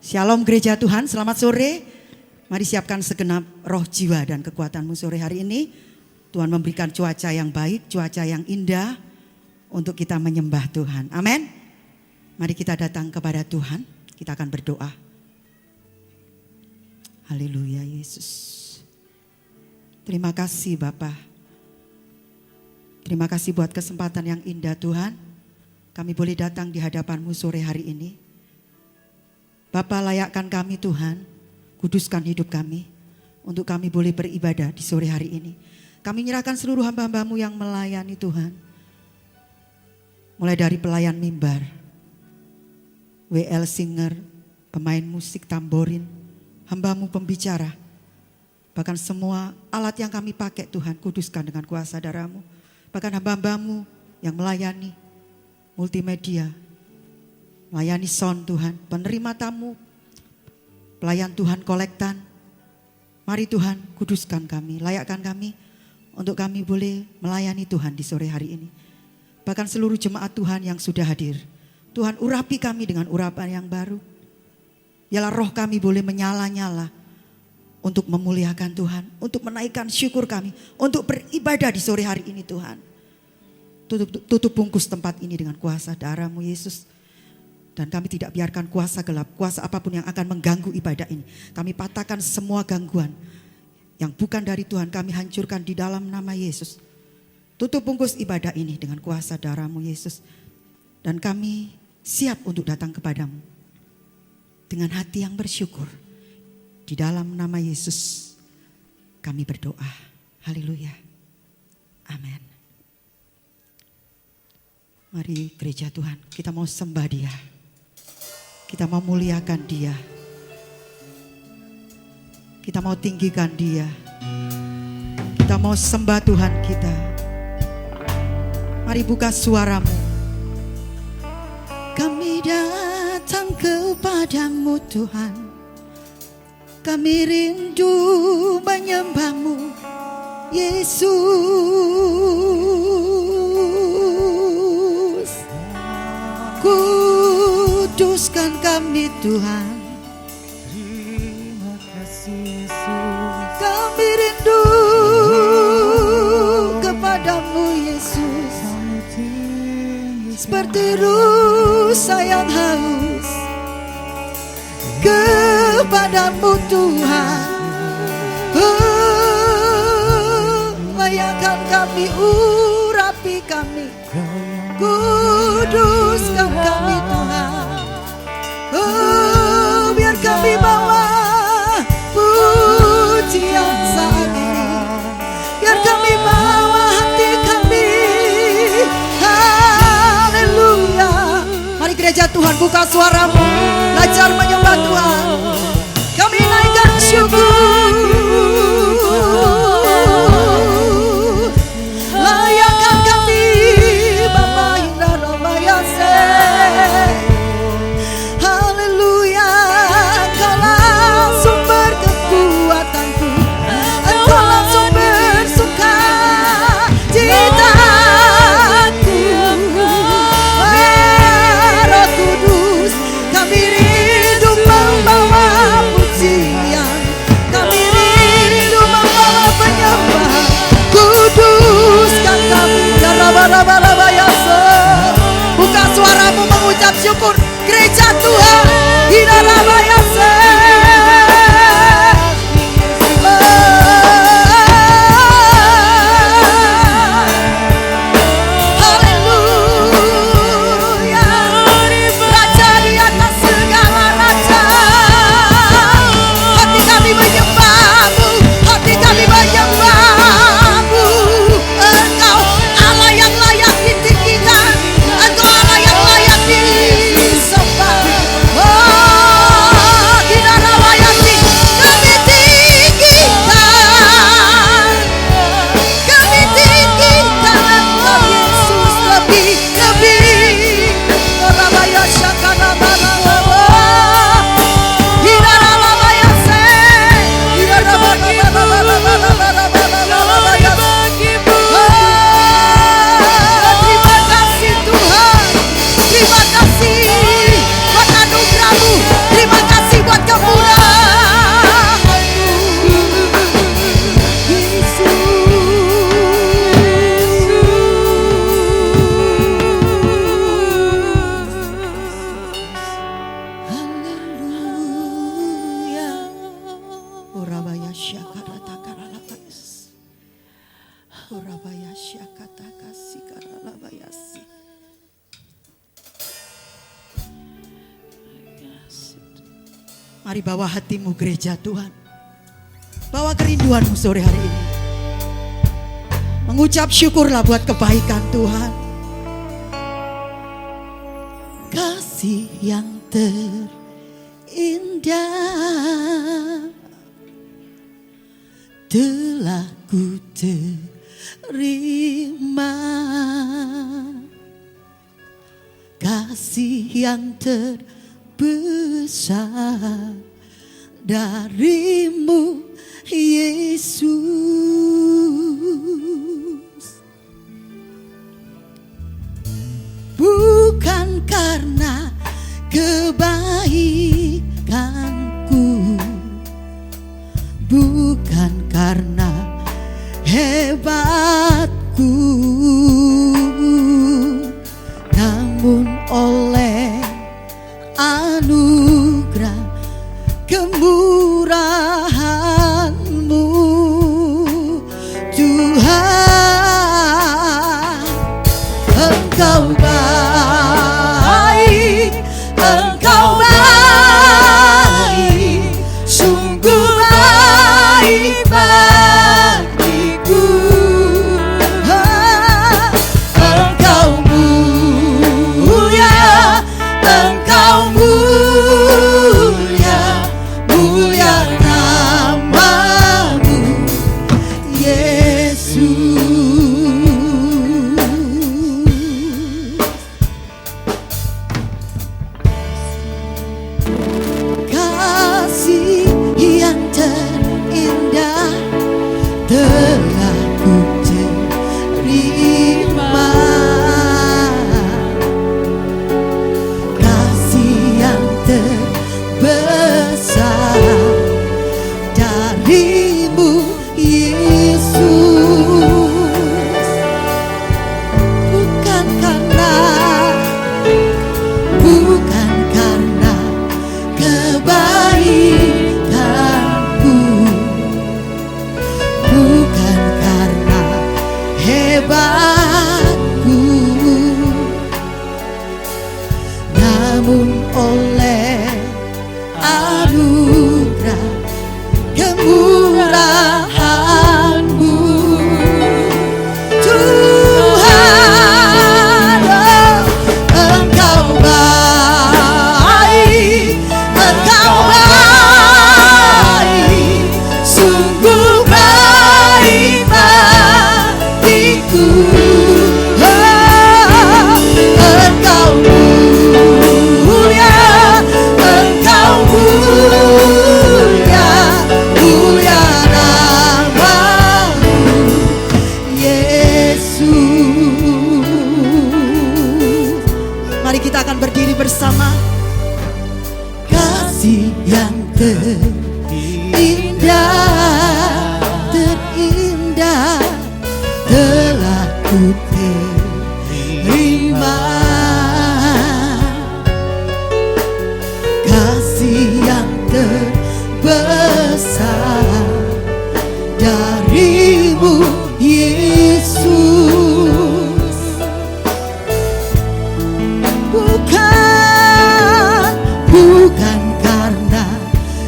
Shalom gereja Tuhan, selamat sore. Mari siapkan segenap roh, jiwa dan kekuatanmu sore hari ini. Tuhan memberikan cuaca yang baik, cuaca yang indah untuk kita menyembah Tuhan. Amin. Mari kita datang kepada Tuhan, kita akan berdoa. Haleluya Yesus. Terima kasih Bapa. Terima kasih buat kesempatan yang indah Tuhan. Kami boleh datang di hadapan-Mu sore hari ini. Bapa, layakkan kami Tuhan, kuduskan hidup kami, untuk kami boleh beribadah di sore hari ini. Kami menyerahkan seluruh hamba-hamba-Mu yang melayani Tuhan. Mulai dari pelayan mimbar, WL singer, pemain musik tamborin, hamba-Mu pembicara. Bahkan semua alat yang kami pakai Tuhan, kuduskan dengan kuasa darah-Mu. Bahkan hamba-hamba-Mu yang melayani multimedia, melayani sound Tuhan, penerima tamu, pelayan Tuhan kolektan. Mari Tuhan kuduskan kami, layakkan kami untuk kami boleh melayani Tuhan di sore hari ini. Bahkan seluruh jemaat Tuhan yang sudah hadir, Tuhan urapi kami dengan urapan yang baru. Biarlah roh kami boleh menyala-nyala untuk memuliakan Tuhan, untuk menaikkan syukur kami, untuk beribadah di sore hari ini Tuhan. Tutup bungkus tempat ini dengan kuasa darah-Mu Yesus. Dan kami tidak biarkan kuasa gelap, kuasa apapun yang akan mengganggu ibadah ini. Kami patahkan semua gangguan yang bukan dari Tuhan, kami hancurkan di dalam nama Yesus. Tutup bungkus ibadah ini dengan kuasa darah-Mu Yesus. Dan kami siap untuk datang kepadamu dengan hati yang bersyukur. Di dalam nama Yesus kami berdoa. Haleluya. Amin. Mari gereja Tuhan, kita mau sembah Dia. Kita mau muliakan Dia. Kita mau tinggikan Dia. Kita mau sembah Tuhan kita. Mari buka suaramu. Kami datang kepadamu Tuhan. Kami rindu menyembah-Mu Yesus. Kuduskan kami Tuhan. Terima kasih Yesus. Kami rindu kepadamu Yesus. Seperti rusa yang haus kepadamu Tuhan. Layakkan kami, urapi kami, kuduskan kami Tuhan. Biar kami bawa pujian saat ini. Biar kami bawa hati kami. Haleluya. Mari gereja Tuhan, buka suaramu, belajar menyembah Tuhan. Kami naikkan syukur. Layakkan kami Bapa Indah Ramayase. Haleluya. Engkaulah sumber kekuatanku, Engkaulah sumber sukacitaku. Roh Kudus, kami Mari bawa hatimu gereja Tuhan. Bawa kerinduanmu sore hari ini. Mengucap syukurlah buat kebaikan Tuhan. Kasih yang terindah telah ku terima. Kasih yang terbesar darimu Yesus. Bukan karena kebaikanku, bukan karena hebatku, namun oleh anugerah kemurahan-Mu Tuhan. Engkau baik, Engkau baik, sungguh baik bagiku. Engkau mulia, Engkau mulia, mulia nama-Mu Yesus. Kasih yang terindah telah ku terima. Kasih yang terbesar darimu Yesus. Bukan karena kebaikanku, bukan karena hebatku, namun oleh anugerah kemurahan-Mu Tuhan. Engkau baik, Engkau baik, sungguh baik bagiku. Engkau mulia, Engkau mulia, mulia nama-Mu Yesus. Mari kita akan berdiri bersama. Kasih yang terindah, terindah telah ku terima. Kasih yang terbesar darimu Yesus. Bukan karena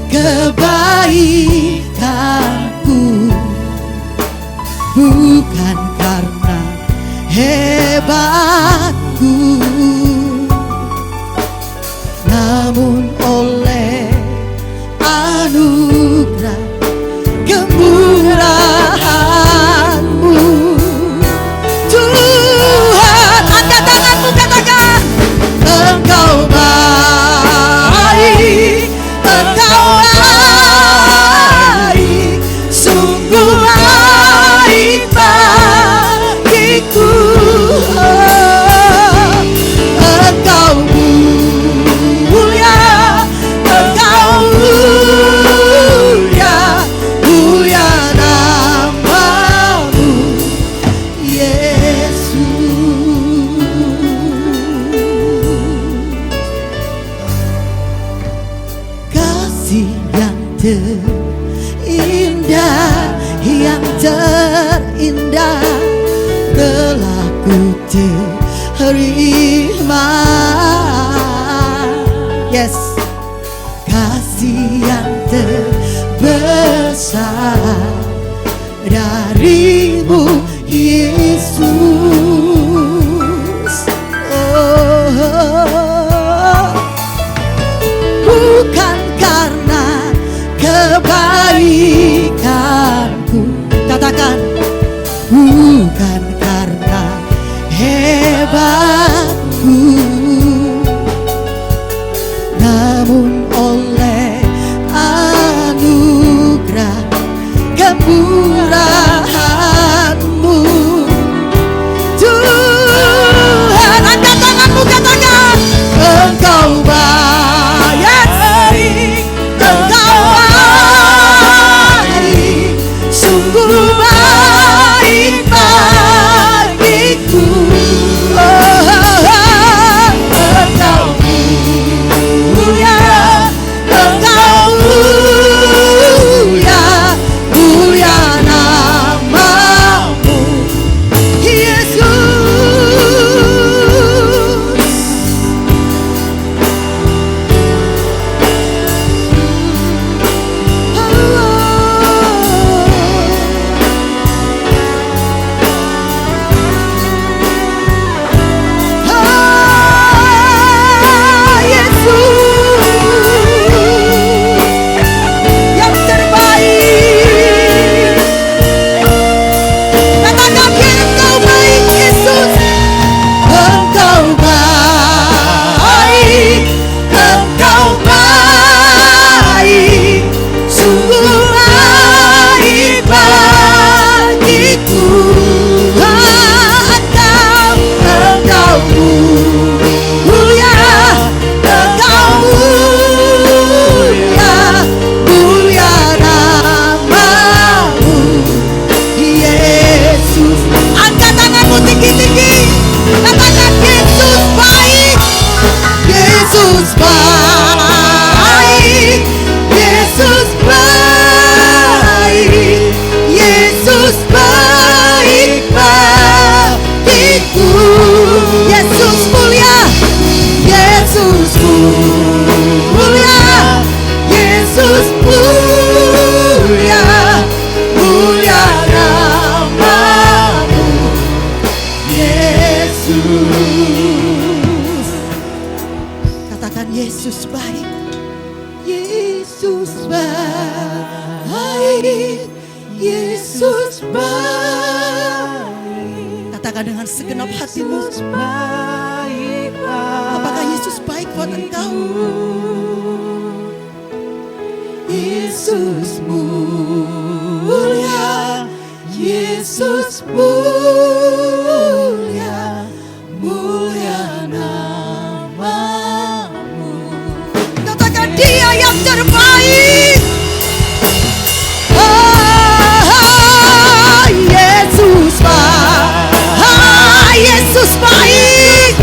kebaikanku, bukan karena hebatku, namun oleh anugerah kemurahan-Mu Tuhan. Angkat tanganmu, katakan Engkau baik, Engkau baik, sungguh baik bagiku. Engkau mulia, Engkau mulia, mulia nama-Mu Yesus. Kasih yang terindah, yang terindah telah ku terima. Yes, kasih kasih yang terbesar darimu Yesus. Bukan karena kebaikanku, katakan, bukan karena hebatku, namun oleh anugerah kemurahan-Mu. Tuhan, angkat tanganmu, katakan, Engkau baik, Engkau baik, sungguh baik bagiku. Engkau mulia, Engkau mulia, mulia namamu, Yesus. Katakan, Yesus baik, Yesus baik, Yesus baik. Katakan dengan segenap hatimu, apakah Yesus baik buat engkau? Yesus mulia, Yesus mulia, mulia namamu. Katakan, Dia yang terbaik. Yesus baik, Yesus baik,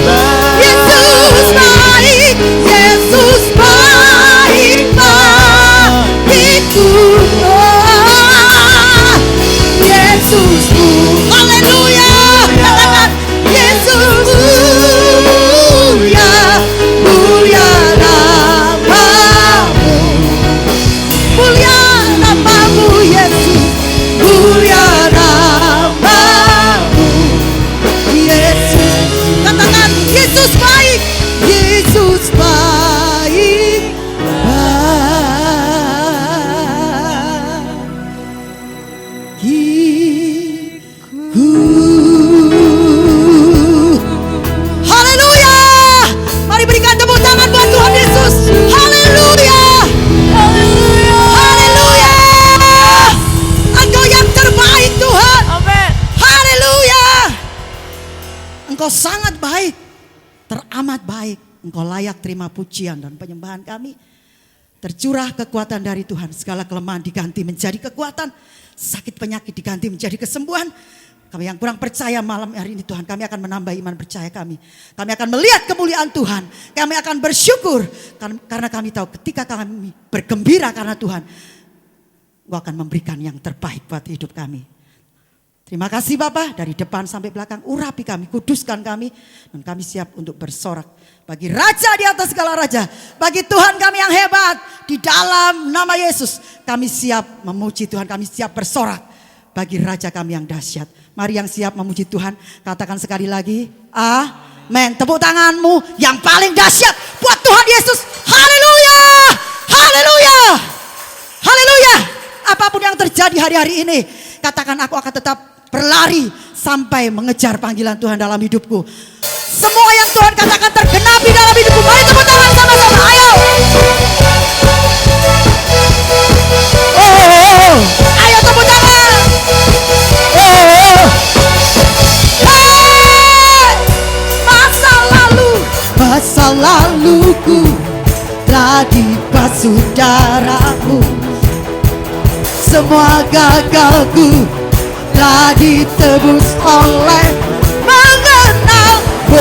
Yesus baik, Yesus baik bagiku. Yesus, haleluya. Katakan, Yesus mulia, mulia namamu, mulia namamu, Yesus, mulia namamu, Yesus. Katakan, Yesus baik, Yesus baik bagiku. Haleluya. Mari berikan tepuk tangan buat Tuhan Yesus. Haleluya. Haleluya. Haleluya. Engkau yang terbaik, Tuhan. Amin. Haleluya. Engkau sangat baik, teramat baik. Engkau layak terima pujian dan penyembahan kami. Tercurah kekuatan dari Tuhan. Segala kelemahan diganti menjadi kekuatan. Sakit penyakit diganti menjadi kesembuhan. Kami yang kurang percaya malam hari ini, Tuhan, kami akan menambah iman percaya kami. Kami akan melihat kemuliaan Tuhan. Kami akan bersyukur karena kami tahu ketika kami bergembira karena Tuhan, Engkau akan memberikan yang terbaik buat hidup kami. Terima kasih Bapa, dari depan sampai belakang urapi kami, kuduskan kami, dan kami siap untuk bersorak bagi Raja di atas segala raja, bagi Tuhan kami yang hebat. Di dalam nama Yesus kami siap memuji Tuhan, kami siap bersorak bagi Raja kami yang dahsyat. Mari yang siap memuji Tuhan, katakan sekali lagi, amin. Tepuk tanganmu yang paling dahsyat buat Tuhan Yesus. Haleluya, haleluya, haleluya. Apapun yang terjadi hari-hari ini, katakan aku akan tetap berlari sampai mengejar panggilan Tuhan dalam hidupku. Semua yang Tuhan katakan tergenapi dalam hidupku. Mari tepuk tangan sama-sama, ayo. Oh, ayo tepuk tangan. Oh, hey, masa laluku telah dibasuh darahmu. Semua gagalku telah ditebus oleh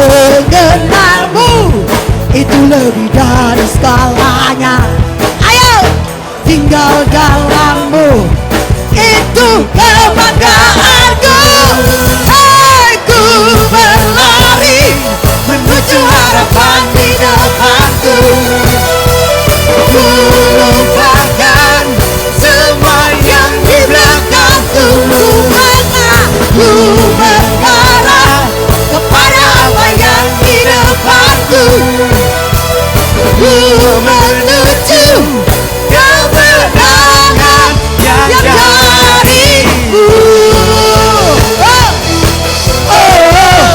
mengenalmu. Itu lebih dari segalanya. Ayo, tinggal dalammu, itu kebanggaanku. Aku berlari menuju harapan di depanku. Ku lupakan semua yang di belakangku. Ku mengarah kepada apa yang di depanku. Ku menuju kemenangan yang darimu. Oh, oh,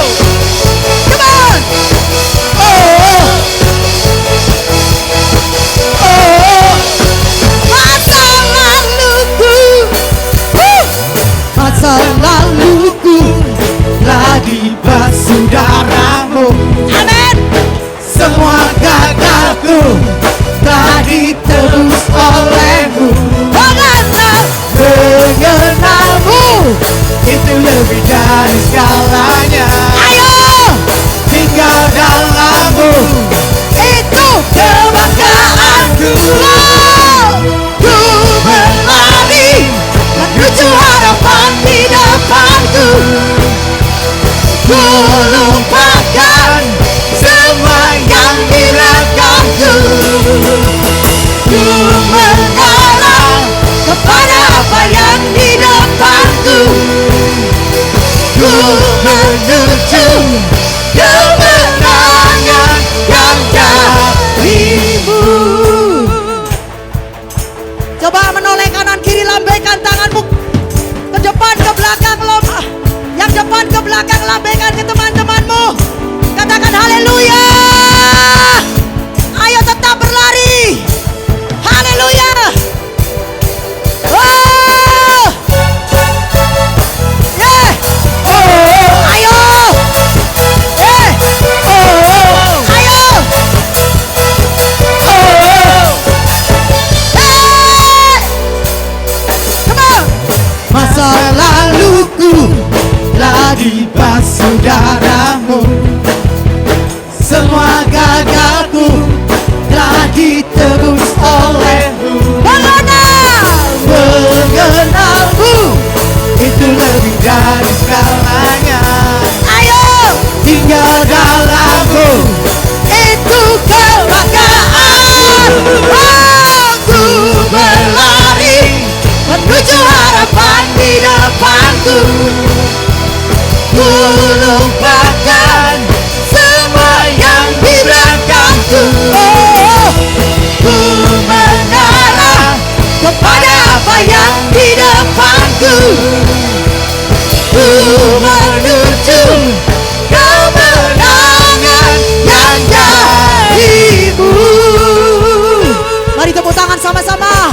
come on. Oh, oh, masa laluku, masa laluku telah dibasuh darahmu. Amin. Semua gagalku telah ditebus olehmu. Mengenalmu itu lebih dari segalanya. Ayo, tinggal dalammu, itu kebanggaanku. Ku berlari menuju harapan di depanku. Ku lupakan semua yang di belakangku. Ku mengarah kepada apa yang di depanku. Ku menuju kemenangan yang darimu. Coba menoleh kanan kiri, lambaikan tanganmu ke depan ke belakang, yang depan ke belakang, lambaikan ke teman-temanmu. Katakan haleluya. Ayo tetap berlari. Haleluya. Oh, yeah. Oh, ayo. Yeah. Oh, ayo. Oh, hey. Come on. Masa laluku telah dibasuh darahmu. Semua gagalku telah ditebus olehmu. Mengenalmu itu lebih dari segalanya. Ayo, tinggal dalammu, itu kebanggaan. Aku berlari menuju harapan di depanku. Ku lupakan semua yang di belakangku. Ku mengarah kepada apa yang di depanku. Ku menuju kemenangan yang darimu. Mari tepuk tangan sama-sama.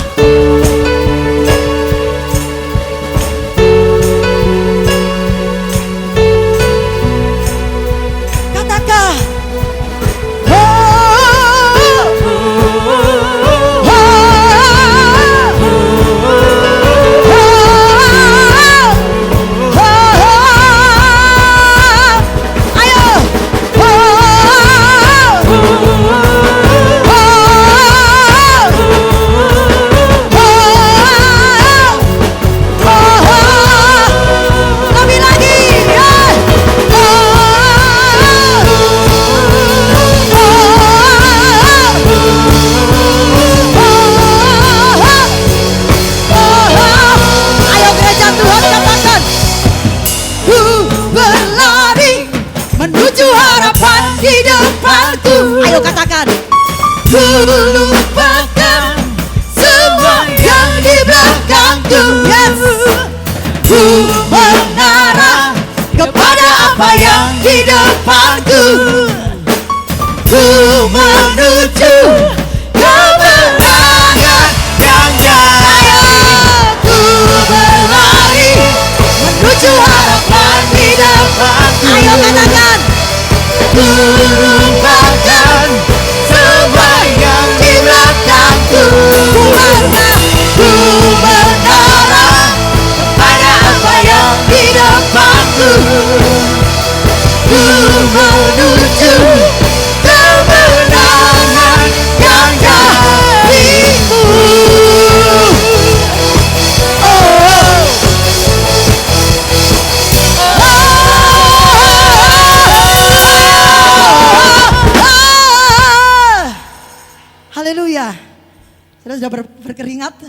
sudah berkeringat,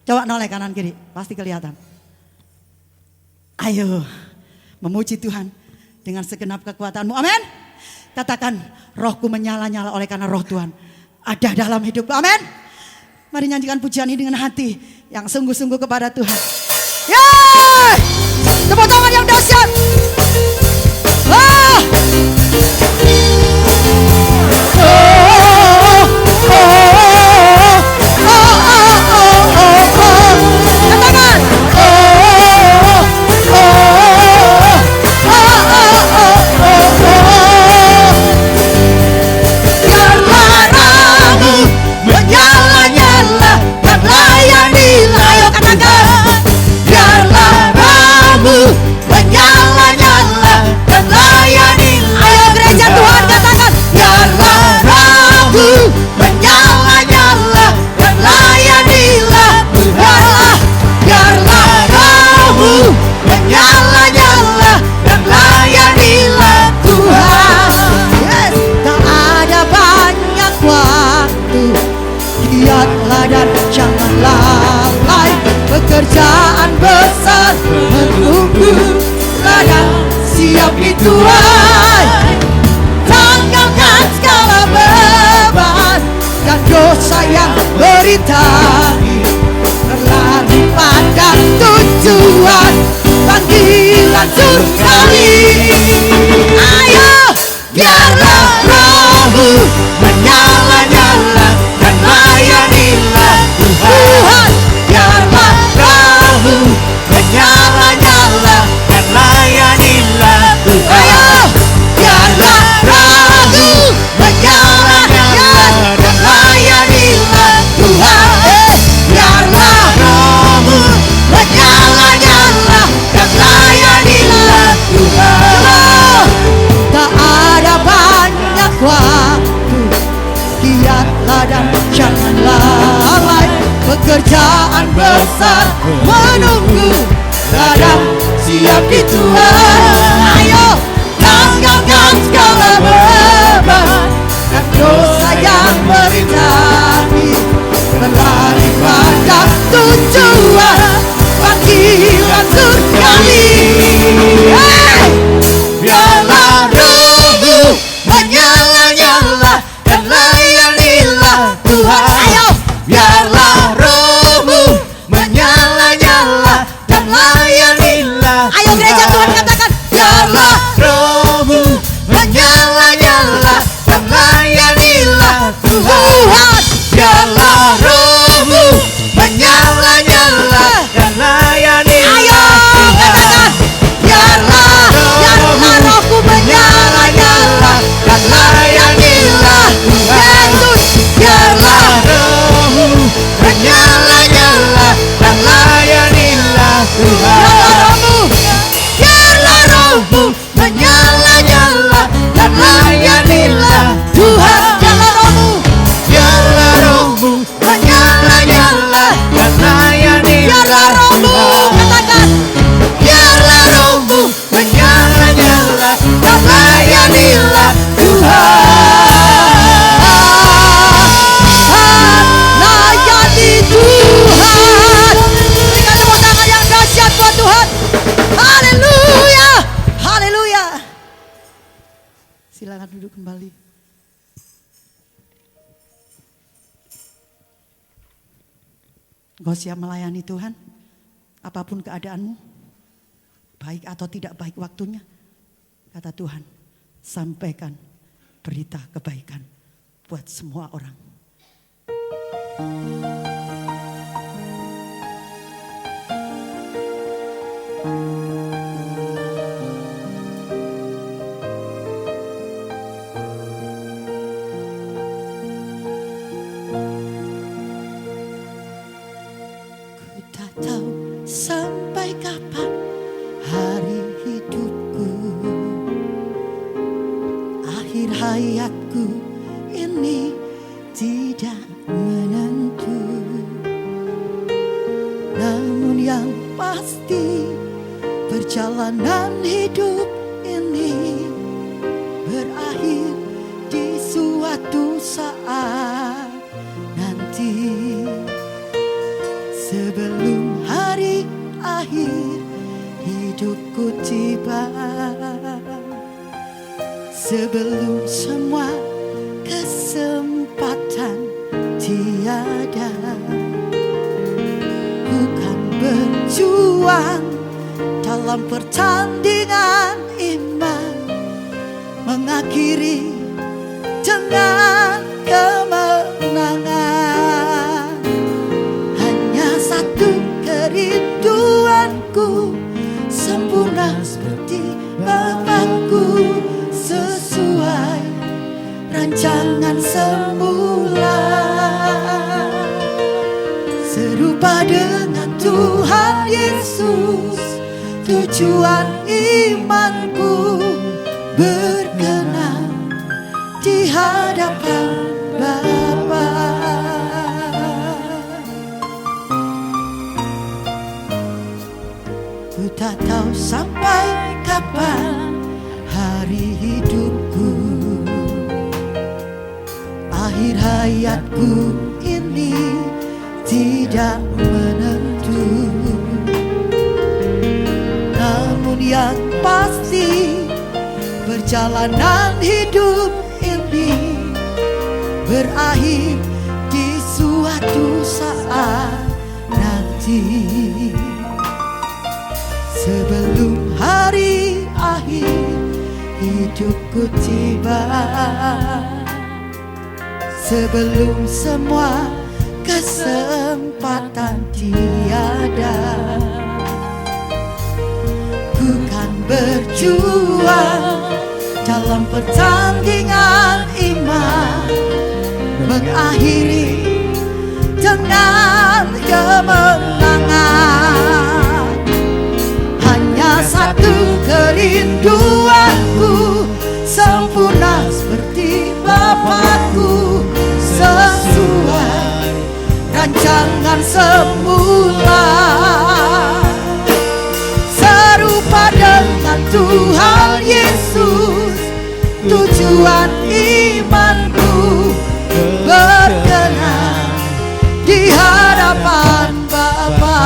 coba noleh kanan kiri, pasti kelihatan. Ayo memuji Tuhan dengan segenap kekuatanmu. Amin. Katakan, rohku menyala-nyala oleh karena roh Tuhan ada dalam hidupku. Amin. Mari nyanyikan pujian ini dengan hati yang sungguh-sungguh kepada Tuhan. Yeay! Tepuk tangan yang dahsyat. Ah! Pekerjaan besar menunggu, ladang siap dituai. Tanggalkan segala beban dan dosa yang berintangi, berlari pada tujuan panggilan surgawi. Ayo, biarlah rohmu menyala-nyala dan layanilah Tuhan. Biarlah rohmu menyala-nyala dan layanilah Tuhan. Ayo, biarlah rohmu menyala-nyala dan layanilah Tuhan. Biarlah rohmu menyala-nyala dan layanilah Tuhan. Tak ada banyak waktu, giatlah dan jangan lalai. Pekerjaan besar menunggu, ladang siap dituai. Ayo, tanggalkan segala beban dan dosa yang berintangi, berlari pada tujuan panggilan surgawi. Hey! Biarlah rohmu menyala-nyala dan layanilah Tuhan. Ayo, biarlah rohmu menyala-nyala dan layanilah Tuhan. Ayo gereja Tuhan katakan, biarlah rohmu menyala-nyala dan layanilah Tuhan. Biarlah rohmu menyala-nyala dan layanilah Tuhan. Ayo katakan, biarlah rohku menyala-nyala dan layanilah Tuhan. Yesus, biarlah rohmu menyala-nyala dan layanilah Tuhan. Biarlah rohmu menyala-nyala dan layanilah Tuhan. Biarlah rohmu menyala-nyala dan layanilah Tuhan. Katakan, biarlah rohmu menyala-nyala dan layanilah Tuhan. Layani Tuhan. Berikan tepuk tangan yang dahsyat buat Tuhan. Haleluya, haleluya. Silakan duduk kembali. Engkau siap melayani Tuhan, apapun keadaanmu, baik atau tidak baik waktunya. Kata Tuhan, sampaikan berita kebaikan buat semua orang. Ku tak tahu sampai kapan hari hidupku, akhir hayatku ini tidak menentu. Namun yang pasti perjalanan hidup ini berakhir di suatu saat nanti. Sebelum hari akhir hidupku tiba, sebelum semua kesempatan tiada, bukan berjuang dalam pertandingan iman, mengakhiri dengan kemenangan. Hanya satu kerinduanku, sempurna seperti Bapakku, sesuai rancangan semula. Serupa dengan Tuhan Yesus, tujuan imanku, berkenan di hadapan Bapa. Ku tak tahu sampai kapan hari hidupku, akhir hayatku ini tidak menentu. Namun yang pasti, perjalanan hidup ini berakhir di suatu saat nanti. Sebelum hari akhir hidupku tiba, sebelum semua kesempatan tiada, ku kan berjuang dalam pertandingan iman, mengakhiri dengan kemenangan. Hanya satu kerinduanku, sempurna seperti Bapakku, sesuai rancangan semula. Serupa dengan Tuhan Yesus, tujuan imanku, berkenan di hadapan Bapa.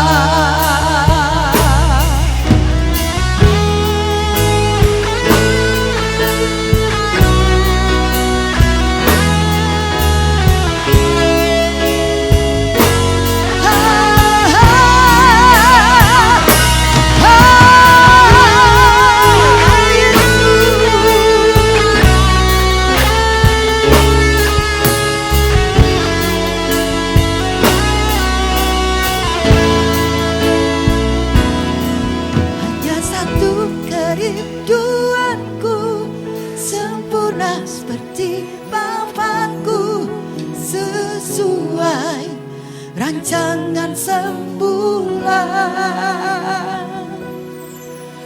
Kerinduanku, sempurna seperti Bapakku, sesuai rancangan semula.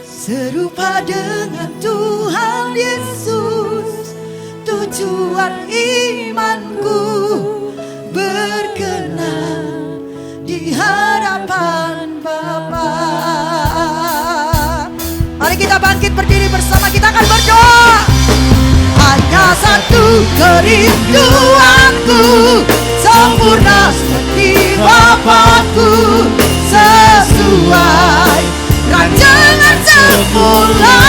Serupa dengan Tuhan Yesus, tujuan imanku, berkenan di hadapan Bapa. Mari kita bangkit berdiri bersama, kita akan berdoa. Hanya satu kerinduanku, sempurna seperti Bapakku, sesuai rancangan semula.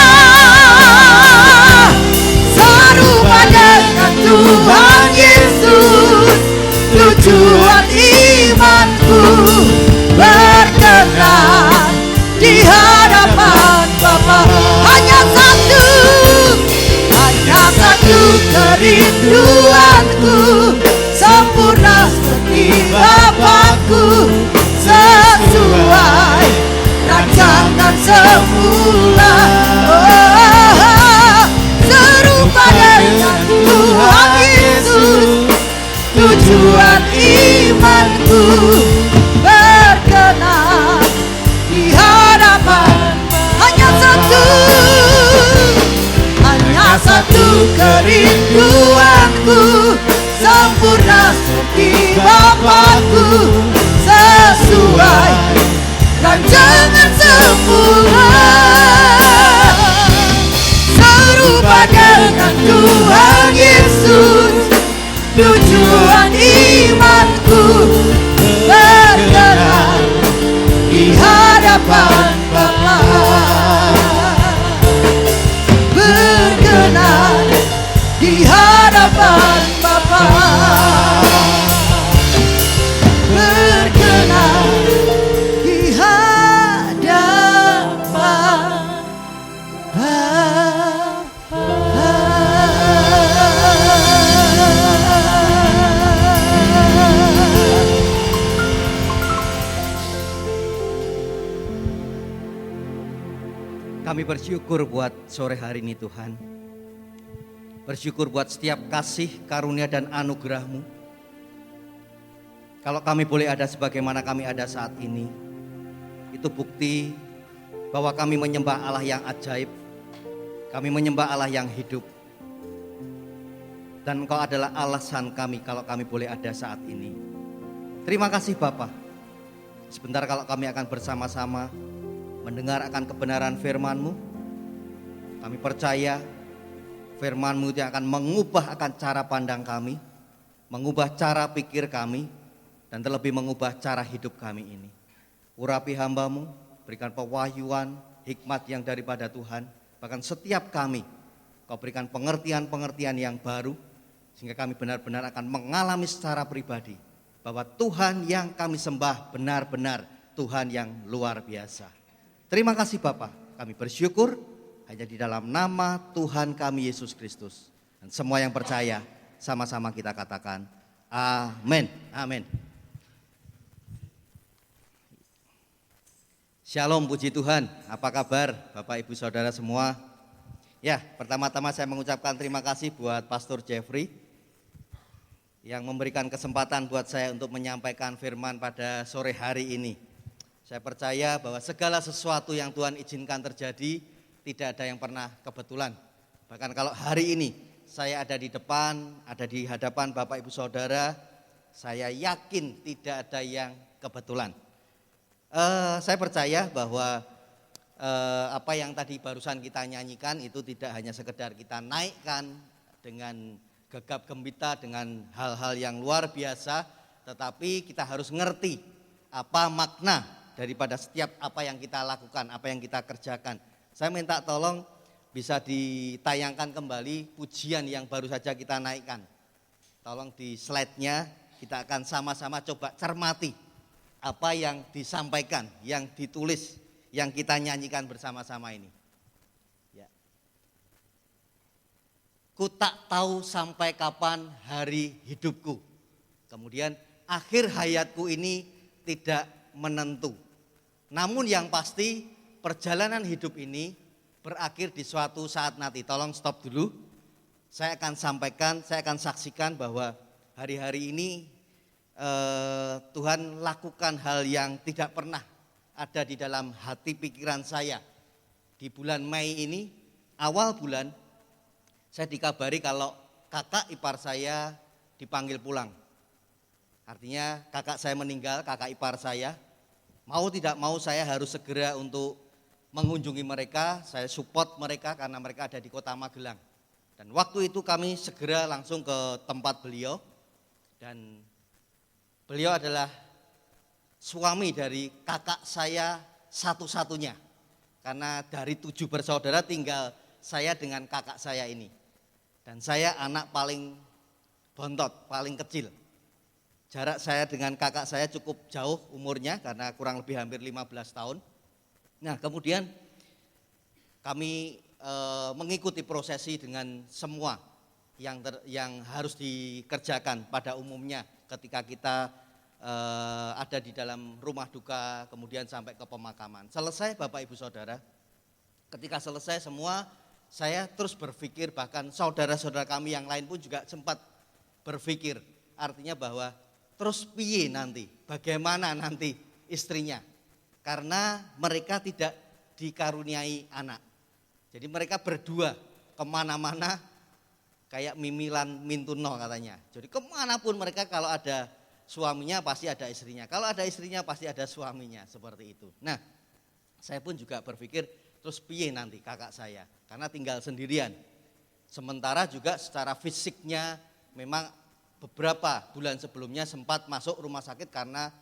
Serupa dengan Tuhan Yesus, tujuan imanku, berkenan di hadapan Bapa. Hanya satu kerinduanku, sempurna seperti Bapakku, sesuai rancangan semula. Serupa dengan Tuhan Yesus, tujuan imanku, berkenan di hadapan. Hanya satu kerinduanku, sempurna seperti Bapakku, sesuai rancangan semula. Serupa dengan Tuhan Yesus, tujuan imanku, berkenan Kami bersyukur buat sore hari ini Tuhan. Bersyukur buat setiap kasih, karunia dan anugerah-Mu. Kalau kami boleh ada sebagaimana kami ada saat ini, itu bukti bahwa kami menyembah Allah yang ajaib. Kami menyembah Allah yang hidup. Dan Engkau adalah alasan kami kalau kami boleh ada saat ini. Terima kasih Bapa. Sebentar kalau kami akan bersama-sama mendengar akan kebenaran firman-Mu. Kami percaya firman-Mu itu akan mengubah akan cara pandang kami, mengubah cara pikir kami, dan terlebih mengubah cara hidup kami ini. Urapi hamba-Mu, berikan pewahyuan, hikmat yang daripada Tuhan. Bahkan setiap kami, Kau berikan pengertian-pengertian yang baru, sehingga kami benar-benar akan mengalami secara pribadi bahwa Tuhan yang kami sembah benar-benar Tuhan yang luar biasa. Terima kasih Bapa, kami bersyukur hanya di dalam nama Tuhan kami Yesus Kristus. Dan semua yang percaya sama-sama kita katakan amin, amin. Shalom, puji Tuhan. Apa kabar Bapak Ibu Saudara semua? Ya, pertama-tama saya mengucapkan terima kasih buat Pastor Jeffrey yang memberikan kesempatan buat saya untuk menyampaikan firman pada sore hari ini. Saya percaya bahwa segala sesuatu yang Tuhan izinkan terjadi tidak ada yang pernah kebetulan. Bahkan kalau hari ini saya ada di depan, ada di hadapan Bapak Ibu Saudara, saya yakin tidak ada yang kebetulan. Saya percaya bahwa apa yang tadi barusan kita nyanyikan itu tidak hanya sekedar kita naikkan dengan gegap gembita dengan hal-hal yang luar biasa, tetapi kita harus ngerti apa makna daripada setiap apa yang kita lakukan, apa yang kita kerjakan. Saya minta tolong bisa ditayangkan kembali pujian yang baru saja kita naikkan. Tolong di slide-nya kita akan sama-sama coba cermati apa yang disampaikan, yang ditulis, yang kita nyanyikan bersama-sama ini. Ya. Ku tak tahu sampai kapan hari hidupku. Kemudian akhir hayatku ini tidak menentu. Namun yang pasti perjalanan hidup ini berakhir di suatu saat nanti. Tolong stop dulu. Saya akan sampaikan, saya akan saksikan bahwa hari-hari ini Tuhan lakukan hal yang tidak pernah ada di dalam hati pikiran saya. Di bulan Mei ini, awal bulan, saya dikabari kalau kakak ipar saya dipanggil pulang. Artinya kakak saya meninggal, kakak ipar saya. Mau tidak mau saya harus segera untuk mengunjungi mereka, saya support mereka karena mereka ada di kota Magelang. Dan waktu itu kami segera langsung ke tempat beliau. Dan beliau adalah suami dari kakak saya satu-satunya. Karena dari 7 bersaudara tinggal saya dengan kakak saya ini. Dan saya anak paling bontot, paling kecil. Jarak saya dengan kakak saya cukup jauh umurnya karena kurang lebih hampir 15 tahun. Nah kemudian kami mengikuti prosesi dengan semua yang harus dikerjakan pada umumnya ketika kita ada di dalam rumah duka kemudian sampai ke pemakaman. Selesai Bapak Ibu Saudara, ketika selesai semua saya terus berpikir, bahkan saudara-saudara kami yang lain pun juga sempat berpikir, artinya bahwa terus piye nanti, bagaimana nanti istrinya. Karena mereka tidak dikaruniai anak. Jadi mereka berdua kemana-mana kayak mimilan mintuno katanya. Jadi kemanapun mereka kalau ada suaminya pasti ada istrinya. Kalau ada istrinya pasti ada suaminya, seperti itu. Nah saya pun juga berpikir terus piye nanti kakak saya. Karena tinggal sendirian. Sementara juga secara fisiknya memang beberapa bulan sebelumnya sempat masuk rumah sakit karena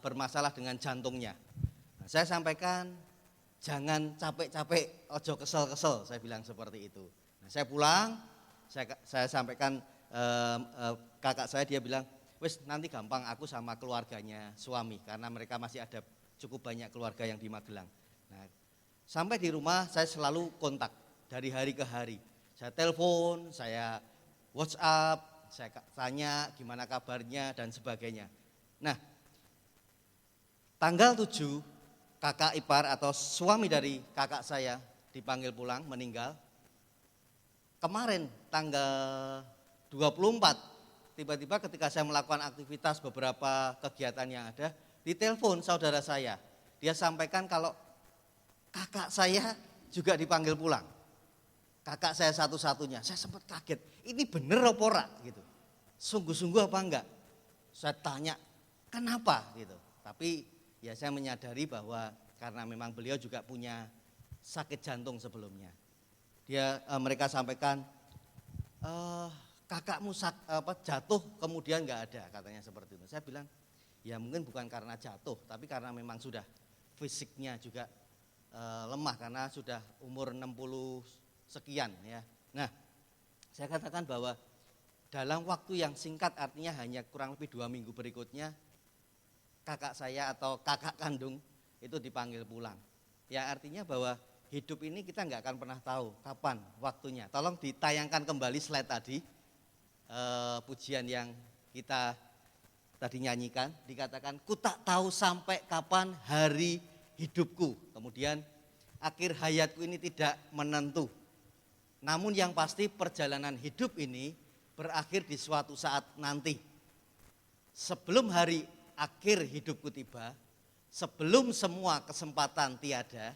bermasalah dengan jantungnya. Nah, saya sampaikan jangan capek-capek, ojo kesel-kesel, saya bilang seperti itu. Nah, saya pulang, saya sampaikan kakak saya, dia bilang, wes nanti gampang aku sama keluarganya suami karena mereka masih ada cukup banyak keluarga yang di Magelang. Nah, sampai di rumah saya selalu kontak dari hari ke hari. Saya telepon, saya WhatsApp, saya tanya gimana kabarnya dan sebagainya. Nah, tanggal 7 kakak ipar atau suami dari kakak saya dipanggil pulang, meninggal. Kemarin tanggal 24, tiba-tiba ketika saya melakukan aktivitas beberapa kegiatan yang ada, ditelepon saudara saya. Dia sampaikan kalau kakak saya juga dipanggil pulang. Kakak saya satu-satunya. Saya sempat kaget, ini bener apa ora gitu. Sungguh-sungguh apa enggak? Saya tanya, kenapa gitu. Tapi ya saya menyadari bahwa karena memang beliau juga punya sakit jantung sebelumnya. Mereka sampaikan, kakakmu jatuh kemudian enggak ada, katanya seperti itu. Saya bilang, ya mungkin bukan karena jatuh, tapi karena memang sudah fisiknya juga lemah karena sudah umur 60 sekian ya. Nah, saya katakan bahwa dalam waktu yang singkat, artinya hanya kurang lebih 2 minggu berikutnya, kakak saya atau kakak kandung itu dipanggil pulang. Ya artinya bahwa hidup ini kita nggak akan pernah tahu kapan waktunya. Tolong ditayangkan kembali slide tadi, pujian yang kita tadi nyanyikan, dikatakan ku tak tahu sampai kapan hari hidupku. Kemudian akhir hayatku ini tidak menentu. Namun yang pasti perjalanan hidup ini berakhir di suatu saat nanti. Sebelum hari akhir hidupku tiba, sebelum semua kesempatan tiada,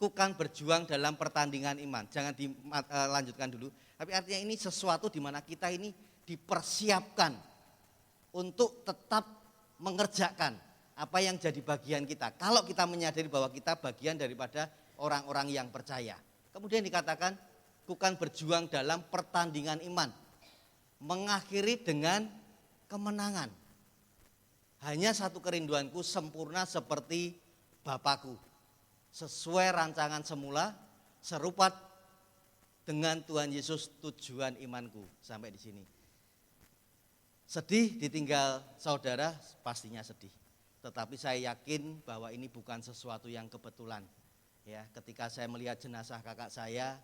ku kan berjuang dalam pertandingan iman. Jangan dilanjutkan dulu. Tapi artinya ini sesuatu di mana kita ini dipersiapkan untuk tetap mengerjakan apa yang jadi bagian kita. Kalau kita menyadari bahwa kita bagian daripada orang-orang yang percaya. Kemudian dikatakan, ku kan berjuang dalam pertandingan iman. Mengakhiri dengan kemenangan. Hanya satu kerinduanku, sempurna seperti Bapakku. Sesuai rancangan semula, serupa dengan Tuhan Yesus tujuan imanku. Sampai di sini. Sedih ditinggal saudara, pastinya sedih. Tetapi saya yakin bahwa ini bukan sesuatu yang kebetulan. Ya, ketika saya melihat jenazah kakak saya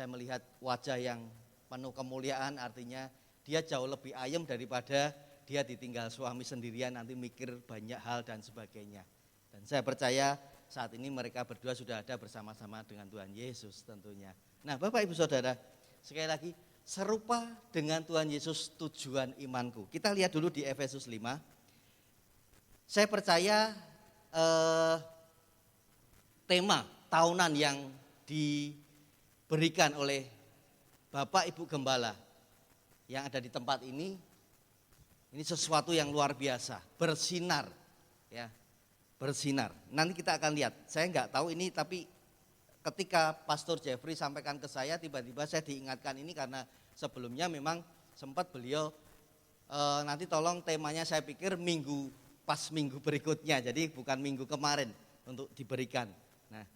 melihat wajah yang penuh kemuliaan, artinya dia jauh lebih ayem daripada dia ditinggal suami sendirian, nanti mikir banyak hal dan sebagainya. Dan saya percaya saat ini mereka berdua sudah ada bersama-sama dengan Tuhan Yesus tentunya. Nah Bapak Ibu Saudara, sekali lagi serupa dengan Tuhan Yesus tujuan imanku. Kita lihat dulu di Efesus 5. Saya percaya tema tahunan yang diberikan oleh Bapak Ibu Gembala yang ada di tempat ini sesuatu yang luar biasa, bersinar ya, bersinar. Nanti kita akan lihat, saya nggak tahu ini, tapi ketika Pastor Jeffrey sampaikan ke saya, tiba-tiba saya diingatkan ini karena sebelumnya memang sempat beliau nanti tolong temanya saya pikir minggu berikutnya, jadi bukan minggu kemarin untuk diberikan. Nah,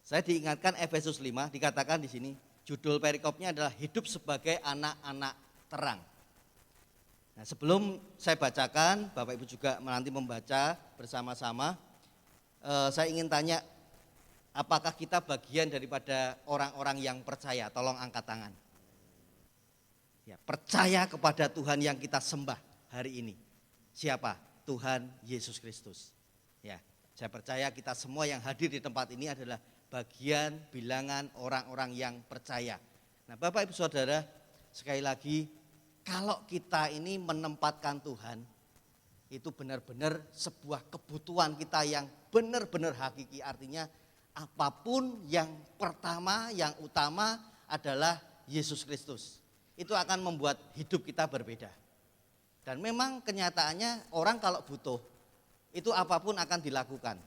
saya diingatkan Efesus 5 dikatakan di sini judul perikopnya adalah hidup sebagai anak-anak terang. Nah, sebelum saya bacakan, Bapak Ibu juga nanti membaca bersama-sama. Saya ingin tanya, apakah kita bagian daripada orang-orang yang percaya? Tolong angkat tangan. Ya, percaya kepada Tuhan yang kita sembah hari ini. Siapa? Tuhan Yesus Kristus. Ya, saya percaya kita semua yang hadir di tempat ini adalah bagian bilangan orang-orang yang percaya. Nah, Bapak Ibu Saudara, sekali lagi, kalau kita ini menempatkan Tuhan, itu benar-benar sebuah kebutuhan kita yang benar-benar hakiki. Artinya apapun yang pertama, yang utama adalah Yesus Kristus. Itu akan membuat hidup kita berbeda. Dan memang kenyataannya orang kalau butuh, itu apapun akan dilakukan.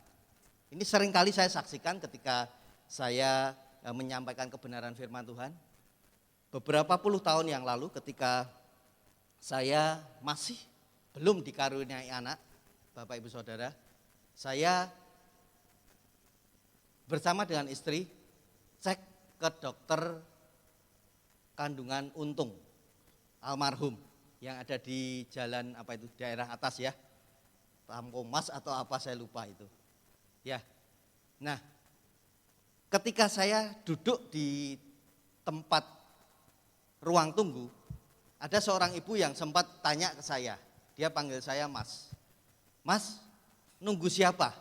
Ini seringkali saya saksikan ketika saya menyampaikan kebenaran firman Tuhan. Beberapa puluh tahun yang lalu ketika saya masih belum dikaruniai anak, Bapak Ibu Saudara, saya bersama dengan istri cek ke dokter kandungan Untung almarhum yang ada di jalan daerah atas ya, Tampomas atau apa saya lupa itu. Ya. Nah, ketika saya duduk di tempat ruang tunggu, ada seorang ibu yang sempat tanya ke saya. Dia panggil saya Mas. Mas, nunggu siapa?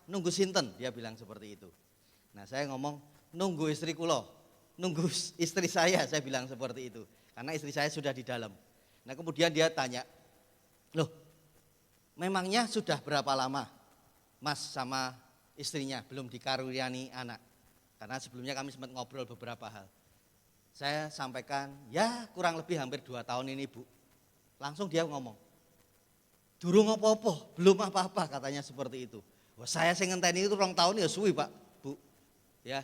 nunggu sinten, dia bilang seperti itu. Nah saya ngomong, nunggu istri kulo, nunggu istri saya bilang seperti itu. Karena istri saya sudah di dalam. Nah kemudian dia tanya, loh memangnya sudah berapa lama Mas sama istrinya belum dikaruniai anak? Karena sebelumnya kami sempat ngobrol beberapa hal. Saya sampaikan, ya kurang lebih hampir 2 tahun ini Bu. Langsung dia ngomong, durung apa-apa, belum apa-apa katanya seperti itu. Wah saya sing ngenteni itu 2 tahun ya suwi Pak, Bu. Ya.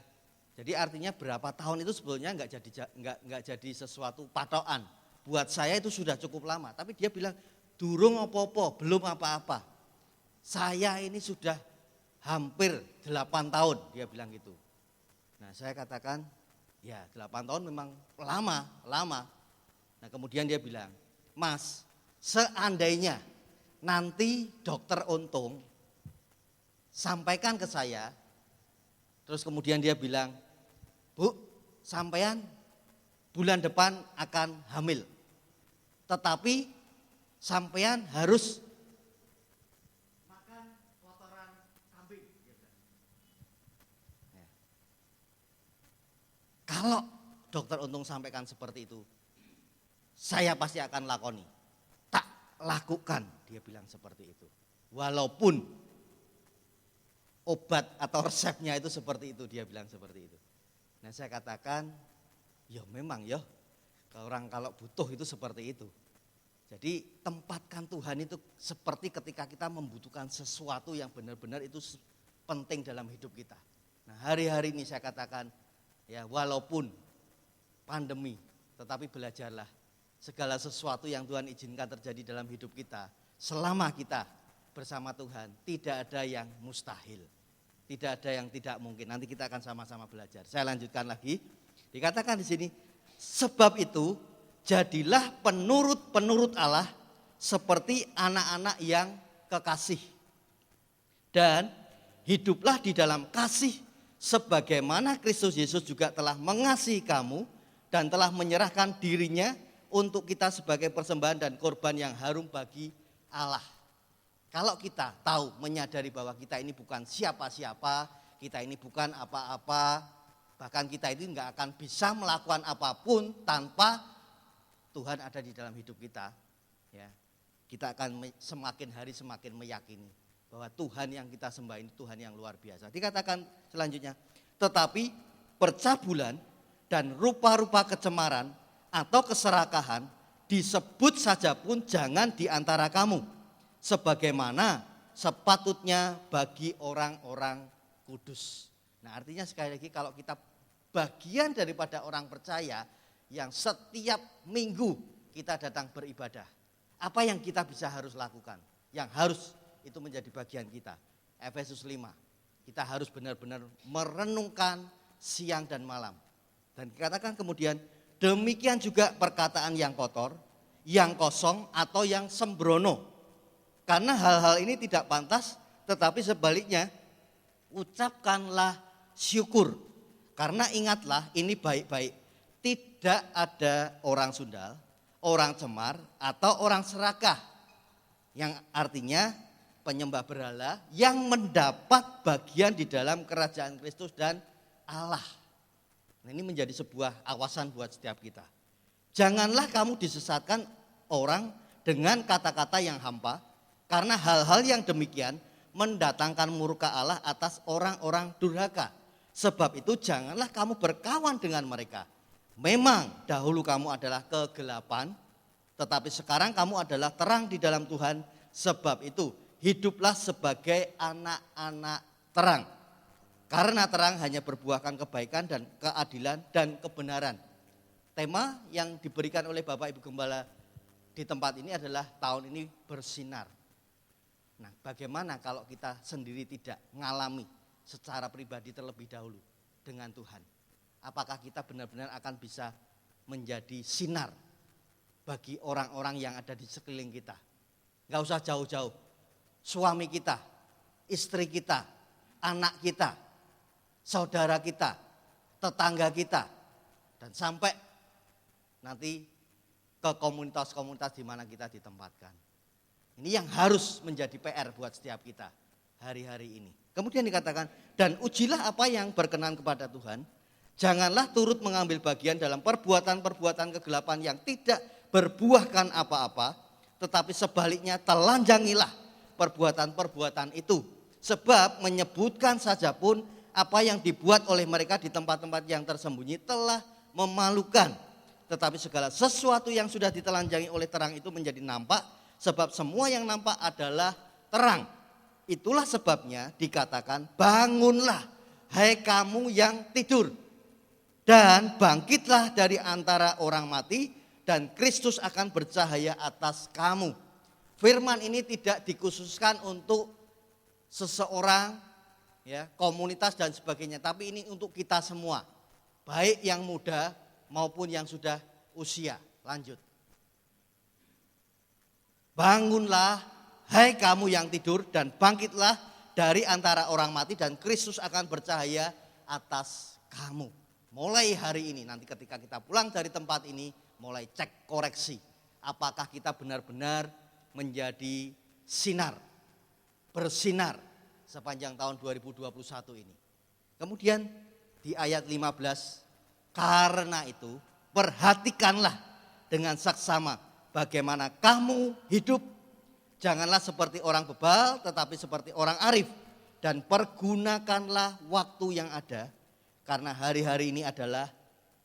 Jadi artinya berapa tahun itu sebetulnya enggak jadi sesuatu patokan. Buat saya itu sudah cukup lama, tapi dia bilang durung apa-apa, belum apa-apa. Saya ini sudah hampir 8 tahun, dia bilang gitu. Nah saya katakan, ya 8 tahun memang lama. Nah kemudian dia bilang, Mas, seandainya nanti dokter Untung sampaikan ke saya, terus kemudian dia bilang, Bu, sampean bulan depan akan hamil. Tetapi sampean harus makan kotoran kambing. Kalau dokter Untung sampaikan seperti itu, saya pasti akan lakoni. Tak lakukan, dia bilang seperti itu. Walaupun obat atau resepnya itu seperti itu, dia bilang seperti itu. Nah saya katakan, ya memang ya, orang kalau butuh itu seperti itu. Jadi tempatkan Tuhan itu seperti ketika kita membutuhkan sesuatu yang benar-benar itu penting dalam hidup kita. Nah hari-hari ini saya katakan, ya walaupun pandemi, tetapi belajarlah segala sesuatu yang Tuhan izinkan terjadi dalam hidup kita. Selama kita bersama Tuhan, tidak ada yang mustahil. Tidak ada yang tidak mungkin. Nanti kita akan sama-sama belajar. Saya lanjutkan lagi. Dikatakan di sini, sebab itu jadilah penurut-penurut Allah seperti anak-anak yang kekasih. Dan hiduplah di dalam kasih sebagaimana Kristus Yesus juga telah mengasihi kamu dan telah menyerahkan dirinya untuk kita sebagai persembahan dan korban yang harum bagi Allah. Kalau kita tahu, menyadari bahwa kita ini bukan siapa-siapa, kita ini bukan apa-apa, bahkan kita itu enggak akan bisa melakukan apapun tanpa Tuhan ada di dalam hidup kita, ya, kita akan semakin hari semakin meyakini bahwa Tuhan yang kita sembah ini Tuhan yang luar biasa. Dikatakan selanjutnya, tetapi percabulan dan rupa-rupa kecemaran atau keserakahan disebut saja pun jangan di antara kamu, sebagaimana sepatutnya bagi orang-orang kudus. Nah artinya sekali lagi kalau kita bagian daripada orang percaya yang setiap minggu kita datang beribadah, apa yang kita bisa harus lakukan? Yang harus itu menjadi bagian kita. Efesus 5, kita harus benar-benar merenungkan siang dan malam. Dan dikatakan kemudian, demikian juga perkataan yang kotor, yang kosong atau yang sembrono. Karena hal-hal ini tidak pantas, tetapi sebaliknya ucapkanlah syukur. Karena ingatlah ini baik-baik, tidak ada orang sundal, orang cemar atau orang serakah. Yang artinya penyembah berhala yang mendapat bagian di dalam kerajaan Kristus dan Allah. Nah, ini menjadi sebuah awasan buat setiap kita. Janganlah kamu disesatkan orang dengan kata-kata yang hampa, karena hal-hal yang demikian mendatangkan murka Allah atas orang-orang durhaka. Sebab itu janganlah kamu berkawan dengan mereka. Memang dahulu kamu adalah kegelapan, tetapi sekarang kamu adalah terang di dalam Tuhan. Sebab itu hiduplah sebagai anak-anak terang. Karena terang hanya berbuahkan kebaikan dan keadilan dan kebenaran. Tema yang diberikan oleh Bapak Ibu Gembala di tempat ini adalah tahun ini bersinar. Nah, bagaimana kalau kita sendiri tidak mengalami secara pribadi terlebih dahulu dengan Tuhan? Apakah kita benar-benar akan bisa menjadi sinar bagi orang-orang yang ada di sekeliling kita? Gak usah jauh-jauh, suami kita, istri kita, anak kita, saudara kita, tetangga kita, dan sampai nanti ke komunitas-komunitas di mana kita ditempatkan. Ini yang harus menjadi PR buat setiap kita. hari-hari ini. Kemudian dikatakan, dan ujilah apa yang berkenan kepada Tuhan. Janganlah turut mengambil bagian dalam perbuatan-perbuatan kegelapan yang tidak berbuahkan apa-apa, tetapi sebaliknya telanjangilah perbuatan-perbuatan itu. Sebab menyebutkan saja pun apa yang dibuat oleh mereka di tempat-tempat yang tersembunyi telah memalukan. Tetapi segala sesuatu yang sudah ditelanjangi oleh terang itu menjadi nampak, sebab semua yang nampak adalah terang. Itulah sebabnya dikatakan, bangunlah hai kamu yang tidur, dan bangkitlah dari antara orang mati, dan Kristus akan bercahaya atas kamu. Firman ini tidak dikhususkan untuk seseorang, ya, komunitas dan sebagainya, tapi ini untuk kita semua, baik yang muda maupun yang sudah usia lanjut. Bangunlah hai kamu yang tidur, dan bangkitlah dari antara orang mati, dan Kristus akan bercahaya atas kamu. Mulai hari ini, nanti ketika kita pulang dari tempat ini, mulai cek koreksi. Apakah kita benar-benar menjadi sinar, bersinar sepanjang tahun 2021 ini. Kemudian di ayat 15, karena itu perhatikanlah dengan saksama bagaimana kamu hidup. Janganlah seperti orang bebal, tetapi seperti orang arif. Dan pergunakanlah waktu yang ada, karena hari-hari ini adalah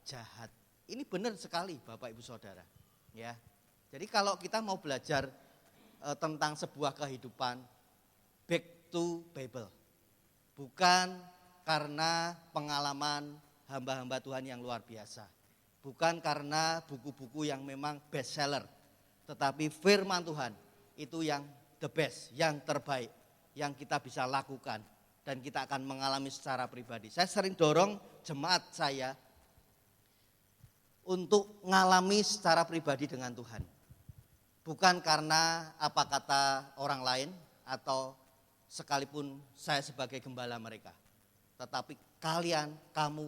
jahat. Ini benar sekali Bapak Ibu Saudara. Ya. Jadi kalau kita mau belajar tentang sebuah kehidupan, back to Bible. Bukan karena pengalaman hamba-hamba Tuhan yang luar biasa. Bukan karena buku-buku yang memang best seller. Tetapi firman Tuhan itu yang the best, yang terbaik, yang kita bisa lakukan. Dan kita akan mengalami secara pribadi. Saya sering dorong jemaat saya untuk mengalami secara pribadi dengan Tuhan. Bukan karena apa kata orang lain atau sekalipun saya sebagai gembala mereka. Tetapi kamu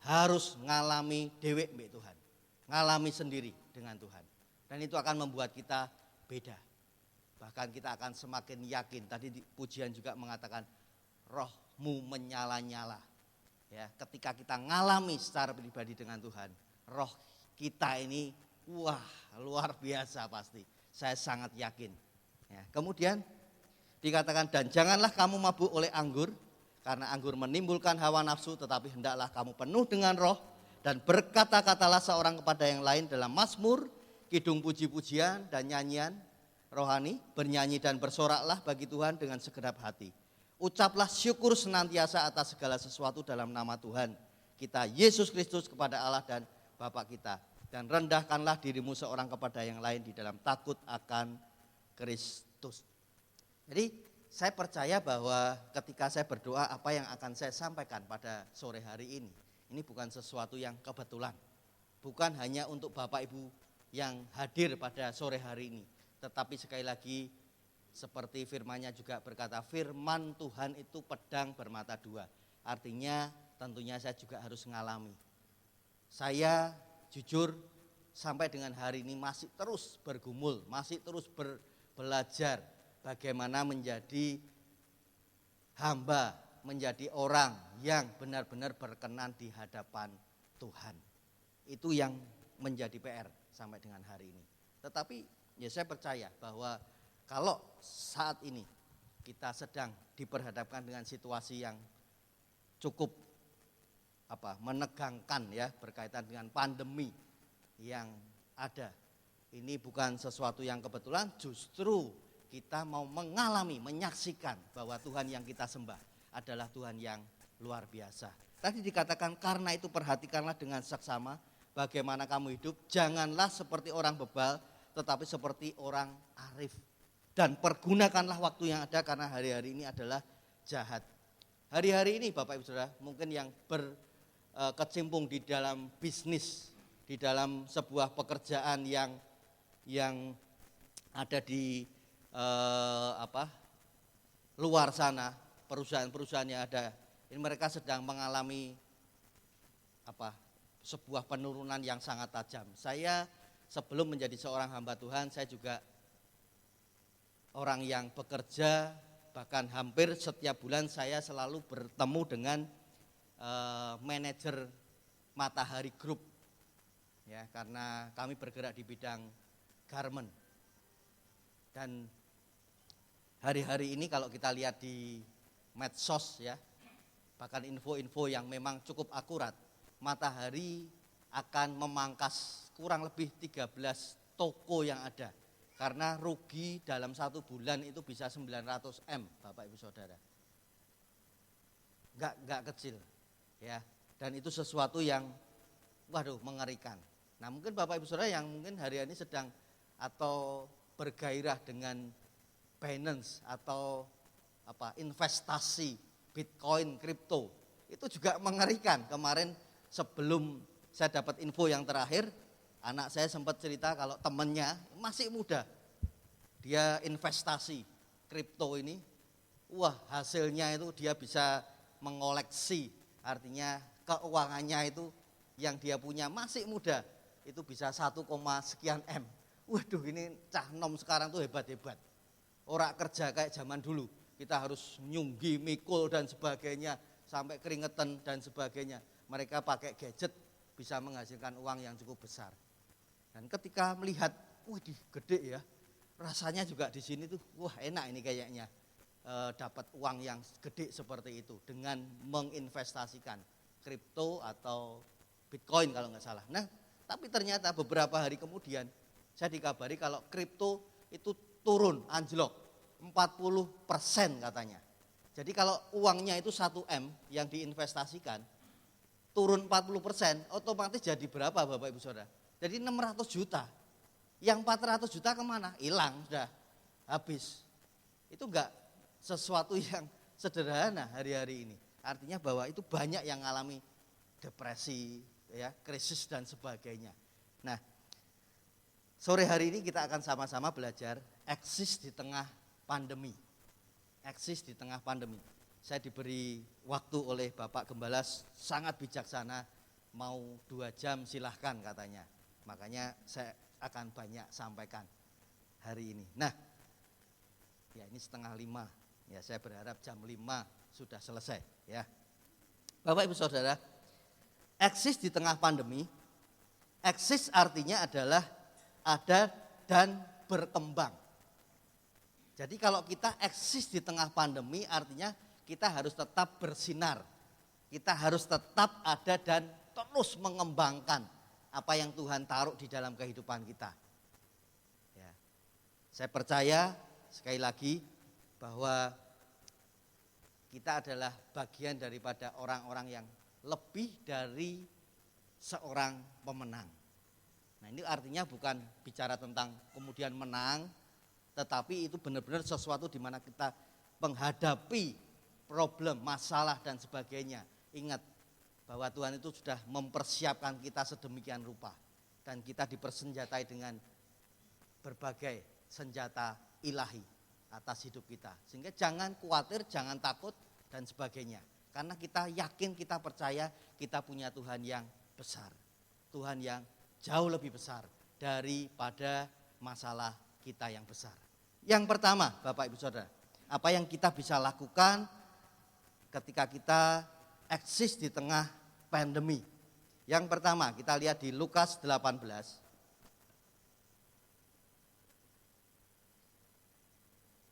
harus ngalami dewek mbek Tuhan. Ngalami sendiri dengan Tuhan. Dan itu akan membuat kita beda. Bahkan kita akan semakin yakin. Tadi pujian juga mengatakan rohmu menyala-nyala. Ya, ketika kita ngalami secara pribadi dengan Tuhan, roh kita ini wah luar biasa pasti. Saya sangat yakin. Ya, kemudian dikatakan, dan janganlah kamu mabuk oleh anggur, karena anggur menimbulkan hawa nafsu, tetapi hendaklah kamu penuh dengan roh, dan berkata-katalah seorang kepada yang lain dalam mazmur, kidung puji-pujian dan nyanyian rohani, bernyanyi dan bersoraklah bagi Tuhan dengan segenap hati. Ucaplah syukur senantiasa atas segala sesuatu dalam nama Tuhan kita Yesus Kristus kepada Allah dan Bapa kita. Dan rendahkanlah dirimu seorang kepada yang lain di dalam takut akan Kristus. Jadi saya percaya bahwa ketika saya berdoa, apa yang akan saya sampaikan pada sore hari ini bukan sesuatu yang kebetulan. Bukan hanya untuk Bapak Ibu yang hadir pada sore hari ini. Tetapi sekali lagi seperti firman-Nya juga berkata, firman Tuhan itu pedang bermata dua. Artinya tentunya saya juga harus mengalami. Saya jujur sampai dengan hari ini masih terus bergumul, masih terus belajar bagaimana menjadi hamba, menjadi orang yang benar-benar berkenan di hadapan Tuhan. Itu yang menjadi PR sampai dengan hari ini. Tetapi ya saya percaya bahwa kalau saat ini kita sedang diperhadapkan dengan situasi yang cukup menegangkan ya, berkaitan dengan pandemi yang ada. Ini bukan sesuatu yang kebetulan, justru kita mau mengalami, menyaksikan bahwa Tuhan yang kita sembah adalah Tuhan yang luar biasa. Tadi dikatakan, karena itu perhatikanlah dengan saksama bagaimana kamu hidup, janganlah seperti orang bebal, tetapi seperti orang arif. Dan pergunakanlah waktu yang ada, karena hari-hari ini adalah jahat. Hari-hari ini Bapak Ibu Saudara, mungkin yang berkecimpung di dalam bisnis, di dalam sebuah pekerjaan yang ada di luar sana, perusahaan-perusahaan yang ada, ini mereka sedang mengalami sebuah penurunan yang sangat tajam. Saya sebelum menjadi seorang hamba Tuhan, saya juga orang yang bekerja bahkan hampir setiap bulan saya selalu bertemu dengan manajer Matahari Group, ya, karena kami bergerak di bidang garment. Dan hari-hari ini kalau kita lihat di medsos, ya, bahkan info-info yang memang cukup akurat, Matahari akan memangkas kurang lebih 13 toko yang ada, karena rugi dalam 1 bulan itu bisa 900 M, Bapak Ibu Saudara. Enggak kecil, ya. Dan itu sesuatu yang mengerikan. Nah, mungkin Bapak Ibu Saudara yang mungkin hari ini sedang atau bergairah dengan Binance atau investasi Bitcoin, kripto, itu juga mengerikan. Kemarin sebelum saya dapat info yang terakhir, anak saya sempat cerita kalau temannya masih muda, dia investasi kripto ini, hasilnya itu dia bisa mengoleksi, artinya keuangannya itu yang dia punya masih muda, itu bisa 1, sekian M. Waduh, ini cah nom sekarang tuh hebat-hebat. Ora kerja kayak zaman dulu, kita harus nyunggi, mikul dan sebagainya, sampai keringetan dan sebagainya. Mereka pakai gadget bisa menghasilkan uang yang cukup besar. Dan ketika melihat, gede ya, rasanya juga di sini tuh, enak ini kayaknya dapat uang yang gede seperti itu dengan menginvestasikan kripto atau Bitcoin kalau nggak salah. Nah, tapi ternyata beberapa hari kemudian saya dikabari kalau kripto itu turun, anjlok 40% katanya. Jadi kalau uangnya itu 1 M yang diinvestasikan, turun 40%, otomatis jadi berapa Bapak Ibu Saudara? Jadi 600 juta. Yang 400 juta kemana? Hilang, sudah habis. Itu enggak sesuatu yang sederhana hari-hari ini. Artinya bahwa itu banyak yang mengalami depresi, ya, krisis dan sebagainya. Nah, sore hari ini kita akan sama-sama belajar eksis di tengah pandemi. Eksis di tengah pandemi. Saya diberi waktu oleh Bapak Gembala sangat bijaksana, mau 2 jam silahkan katanya. Makanya saya akan banyak sampaikan hari ini. Nah, ya ini 4:30. Ya, saya berharap jam 5 sudah selesai, ya. Bapak Ibu Saudara, eksis di tengah pandemi. Eksis artinya adalah ada dan berkembang. Jadi kalau kita eksis di tengah pandemi artinya kita harus tetap bersinar. Kita harus tetap ada dan terus mengembangkan apa yang Tuhan taruh di dalam kehidupan kita. Ya. Saya percaya sekali lagi bahwa kita adalah bagian daripada orang-orang yang lebih dari seorang pemenang. Nah, ini artinya bukan bicara tentang kemudian menang, tetapi itu benar-benar sesuatu di mana kita menghadapi problem, masalah dan sebagainya. Ingat bahwa Tuhan itu sudah mempersiapkan kita sedemikian rupa dan kita dipersenjatai dengan berbagai senjata ilahi atas hidup kita. Sehingga jangan khawatir, jangan takut dan sebagainya. Karena kita yakin, kita percaya kita punya Tuhan yang besar. Tuhan yang jauh lebih besar daripada masalah kita yang besar. Yang pertama, Bapak Ibu Saudara, apa yang kita bisa lakukan ketika kita eksis di tengah pandemi. Yang pertama, kita lihat di Lukas 18.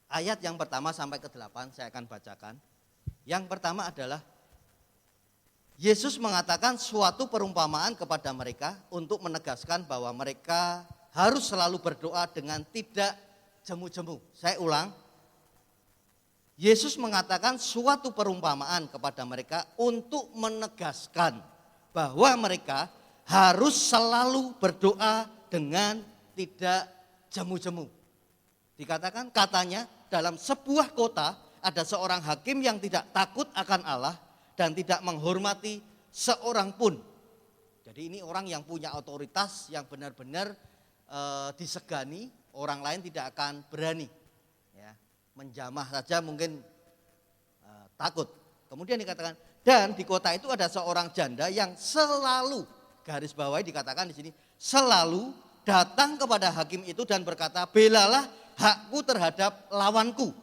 Ayat yang pertama sampai ke-8 saya akan bacakan. Yang pertama adalah Yesus mengatakan suatu perumpamaan kepada mereka untuk menegaskan bahwa mereka harus selalu berdoa dengan tidak jemu-jemu. Saya ulang. Yesus mengatakan suatu perumpamaan kepada mereka untuk menegaskan bahwa mereka harus selalu berdoa dengan tidak jemu-jemu. Dikatakan katanya dalam sebuah kota ada seorang hakim yang tidak takut akan Allah dan tidak menghormati seorang pun. Jadi ini orang yang punya otoritas yang benar-benar disegani, orang lain tidak akan berani. Ya, menjamah saja mungkin takut. Kemudian dikatakan dan di kota itu ada seorang janda yang selalu, garis bawahi dikatakan di sini, selalu datang kepada hakim itu dan berkata, belalah hakku terhadap lawanku.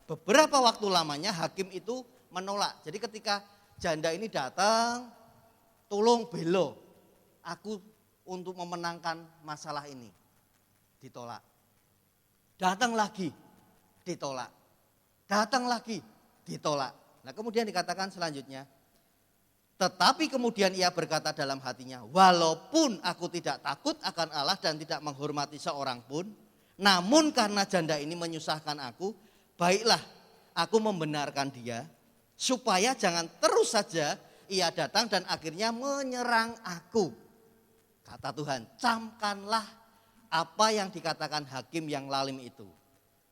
beberapa waktu lamanya hakim itu menolak. Jadi ketika janda ini datang, tolong belo aku untuk memenangkan masalah ini. Ditolak. Datang lagi, ditolak. Datang lagi, ditolak. Nah kemudian dikatakan selanjutnya, tetapi kemudian ia berkata dalam hatinya, walaupun aku tidak takut akan Allah dan tidak menghormati seorang pun, namun karena janda ini menyusahkan aku, baiklah aku membenarkan dia, supaya jangan terus saja ia datang dan akhirnya menyerang aku. Kata Tuhan, camkanlah apa yang dikatakan hakim yang lalim itu.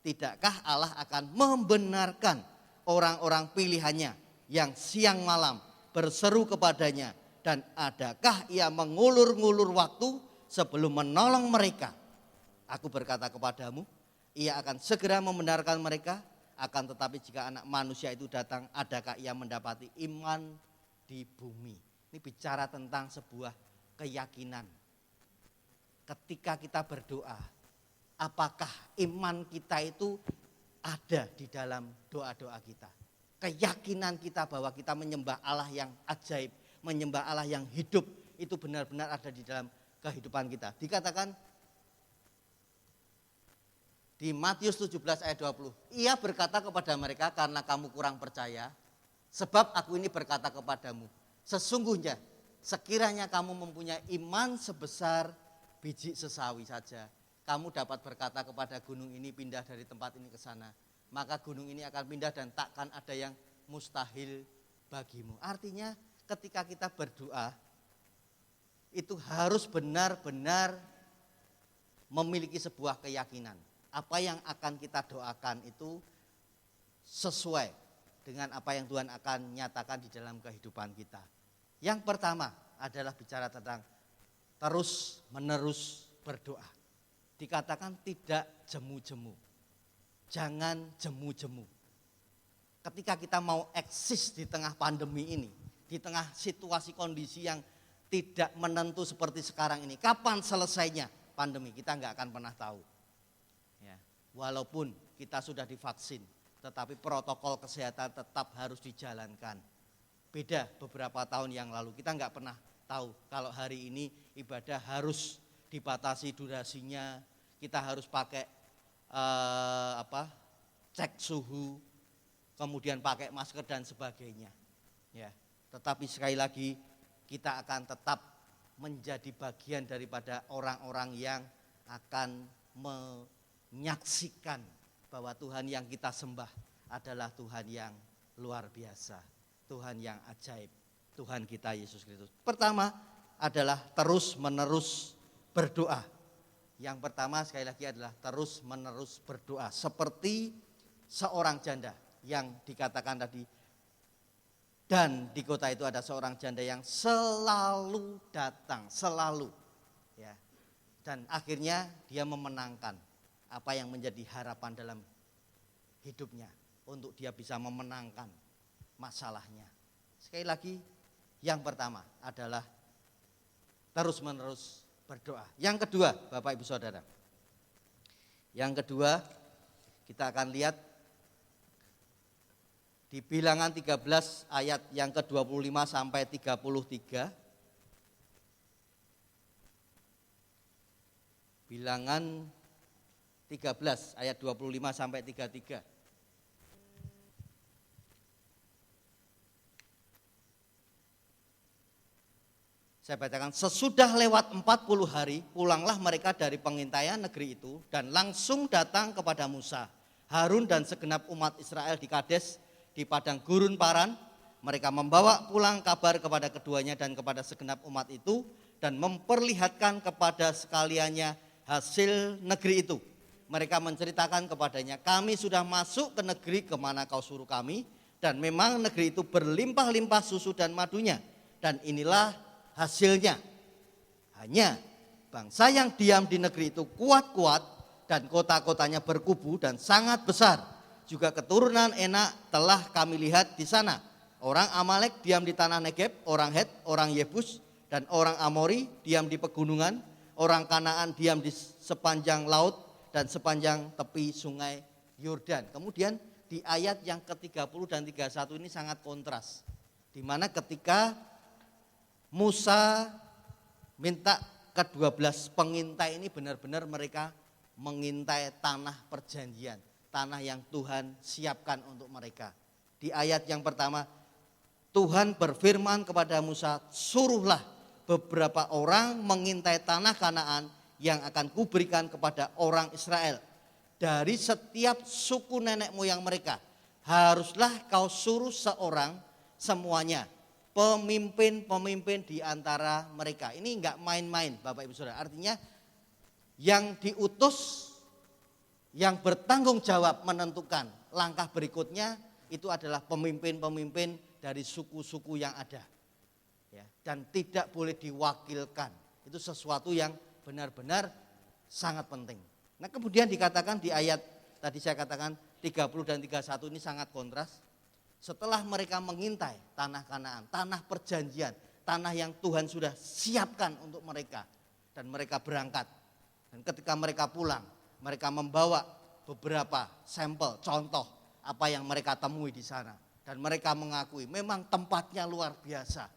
Tidakkah Allah akan membenarkan orang-orang pilihannya yang siang malam berseru kepadanya, dan adakah ia mengulur-ngulur waktu sebelum menolong mereka? Aku berkata kepadamu, ia akan segera membenarkan mereka, akan tetapi jika anak manusia itu datang, adakah ia mendapati iman di bumi? Ini bicara tentang sebuah keyakinan. Ketika kita berdoa, apakah iman kita itu ada di dalam doa-doa kita? Keyakinan kita bahwa kita menyembah Allah yang ajaib, menyembah Allah yang hidup, itu benar-benar ada di dalam kehidupan kita. Dikatakan di Matius 17 ayat 20, ia berkata kepada mereka, karena kamu kurang percaya, sebab aku ini berkata kepadamu, sesungguhnya sekiranya kamu mempunyai iman sebesar biji sesawi saja, kamu dapat berkata kepada gunung ini pindah dari tempat ini ke sana, maka gunung ini akan pindah dan takkan ada yang mustahil bagimu. Artinya ketika kita berdoa, itu harus benar-benar memiliki sebuah keyakinan. Apa yang akan kita doakan itu sesuai dengan apa yang Tuhan akan nyatakan di dalam kehidupan kita. Yang pertama adalah bicara tentang terus menerus berdoa. Dikatakan tidak jemu-jemu. Jangan jemu-jemu. Ketika kita mau eksis di tengah pandemi ini, di tengah situasi kondisi yang tidak menentu seperti sekarang ini, kapan selesainya pandemi kita nggak akan pernah tahu. Ya, walaupun kita sudah divaksin, tetapi protokol kesehatan tetap harus dijalankan. Beda beberapa tahun yang lalu, kita nggak pernah tahu kalau hari ini ibadah harus dibatasi durasinya, kita harus pakai cek suhu, kemudian pakai masker dan sebagainya. Ya, tetapi sekali lagi kita akan tetap menjadi bagian daripada orang-orang yang akan menyaksikan bahwa Tuhan yang kita sembah adalah Tuhan yang luar biasa, Tuhan yang ajaib, Tuhan kita Yesus Kristus. Pertama adalah terus menerus berdoa. Yang pertama sekali lagi adalah terus menerus berdoa. Seperti seorang janda yang dikatakan tadi. Dan di kota itu ada seorang janda yang selalu datang, selalu. Ya. Dan akhirnya dia memenangkan apa yang menjadi harapan dalam hidupnya. Untuk dia bisa memenangkan masalahnya. Sekali lagi yang pertama adalah terus menerus berdoa. Yang kedua, Bapak Ibu Saudara. Yang kedua, kita akan lihat di Bilangan 13 ayat yang ke-25 sampai 33. Bilangan 13 ayat 25 sampai 33. Saya bacakan, sesudah lewat 40 hari, pulanglah mereka dari pengintaian negeri itu dan langsung datang kepada Musa, Harun dan segenap umat Israel di Kades, di padang gurun Paran. Mereka membawa pulang kabar kepada keduanya dan kepada segenap umat itu dan memperlihatkan kepada sekaliannya hasil negeri itu. Mereka menceritakan kepadanya, kami sudah masuk ke negeri kemana kau suruh kami, dan memang negeri itu berlimpah-limpah susu dan madunya, dan inilah hasilnya. Hanya bangsa yang diam di negeri itu kuat-kuat dan kota-kotanya berkubu dan sangat besar. Juga keturunan Enak telah kami lihat di sana. Orang Amalek diam di tanah Negeb, orang Het, orang Yebus dan orang Amori diam di pegunungan. Orang Kanaan diam di sepanjang laut dan sepanjang tepi sungai Yordan. Kemudian di ayat yang ke-30 dan 31 ini sangat kontras. Di mana ketika Musa minta ke-12 pengintai ini benar-benar mereka mengintai tanah perjanjian, tanah yang Tuhan siapkan untuk mereka. Di ayat yang pertama, Tuhan berfirman kepada Musa, suruhlah beberapa orang mengintai tanah Kanaan yang akan kuberikan kepada orang Israel. Dari setiap suku nenek moyang mereka, haruslah kau suruh seorang semuanya, pemimpin-pemimpin di antara mereka. Ini enggak main-main Bapak Ibu Saudara, artinya yang diutus, yang bertanggung jawab menentukan langkah berikutnya itu adalah pemimpin-pemimpin dari suku-suku yang ada. Ya, dan tidak boleh diwakilkan. Itu sesuatu yang benar-benar sangat penting. Nah kemudian dikatakan di ayat tadi saya katakan 30 dan 31 ini sangat kontras. Setelah mereka mengintai tanah Kanaan, tanah perjanjian, tanah yang Tuhan sudah siapkan untuk mereka. Dan mereka berangkat. Dan ketika mereka pulang, mereka membawa beberapa sampel, contoh apa yang mereka temui di sana. Dan mereka mengakui memang tempatnya luar biasa.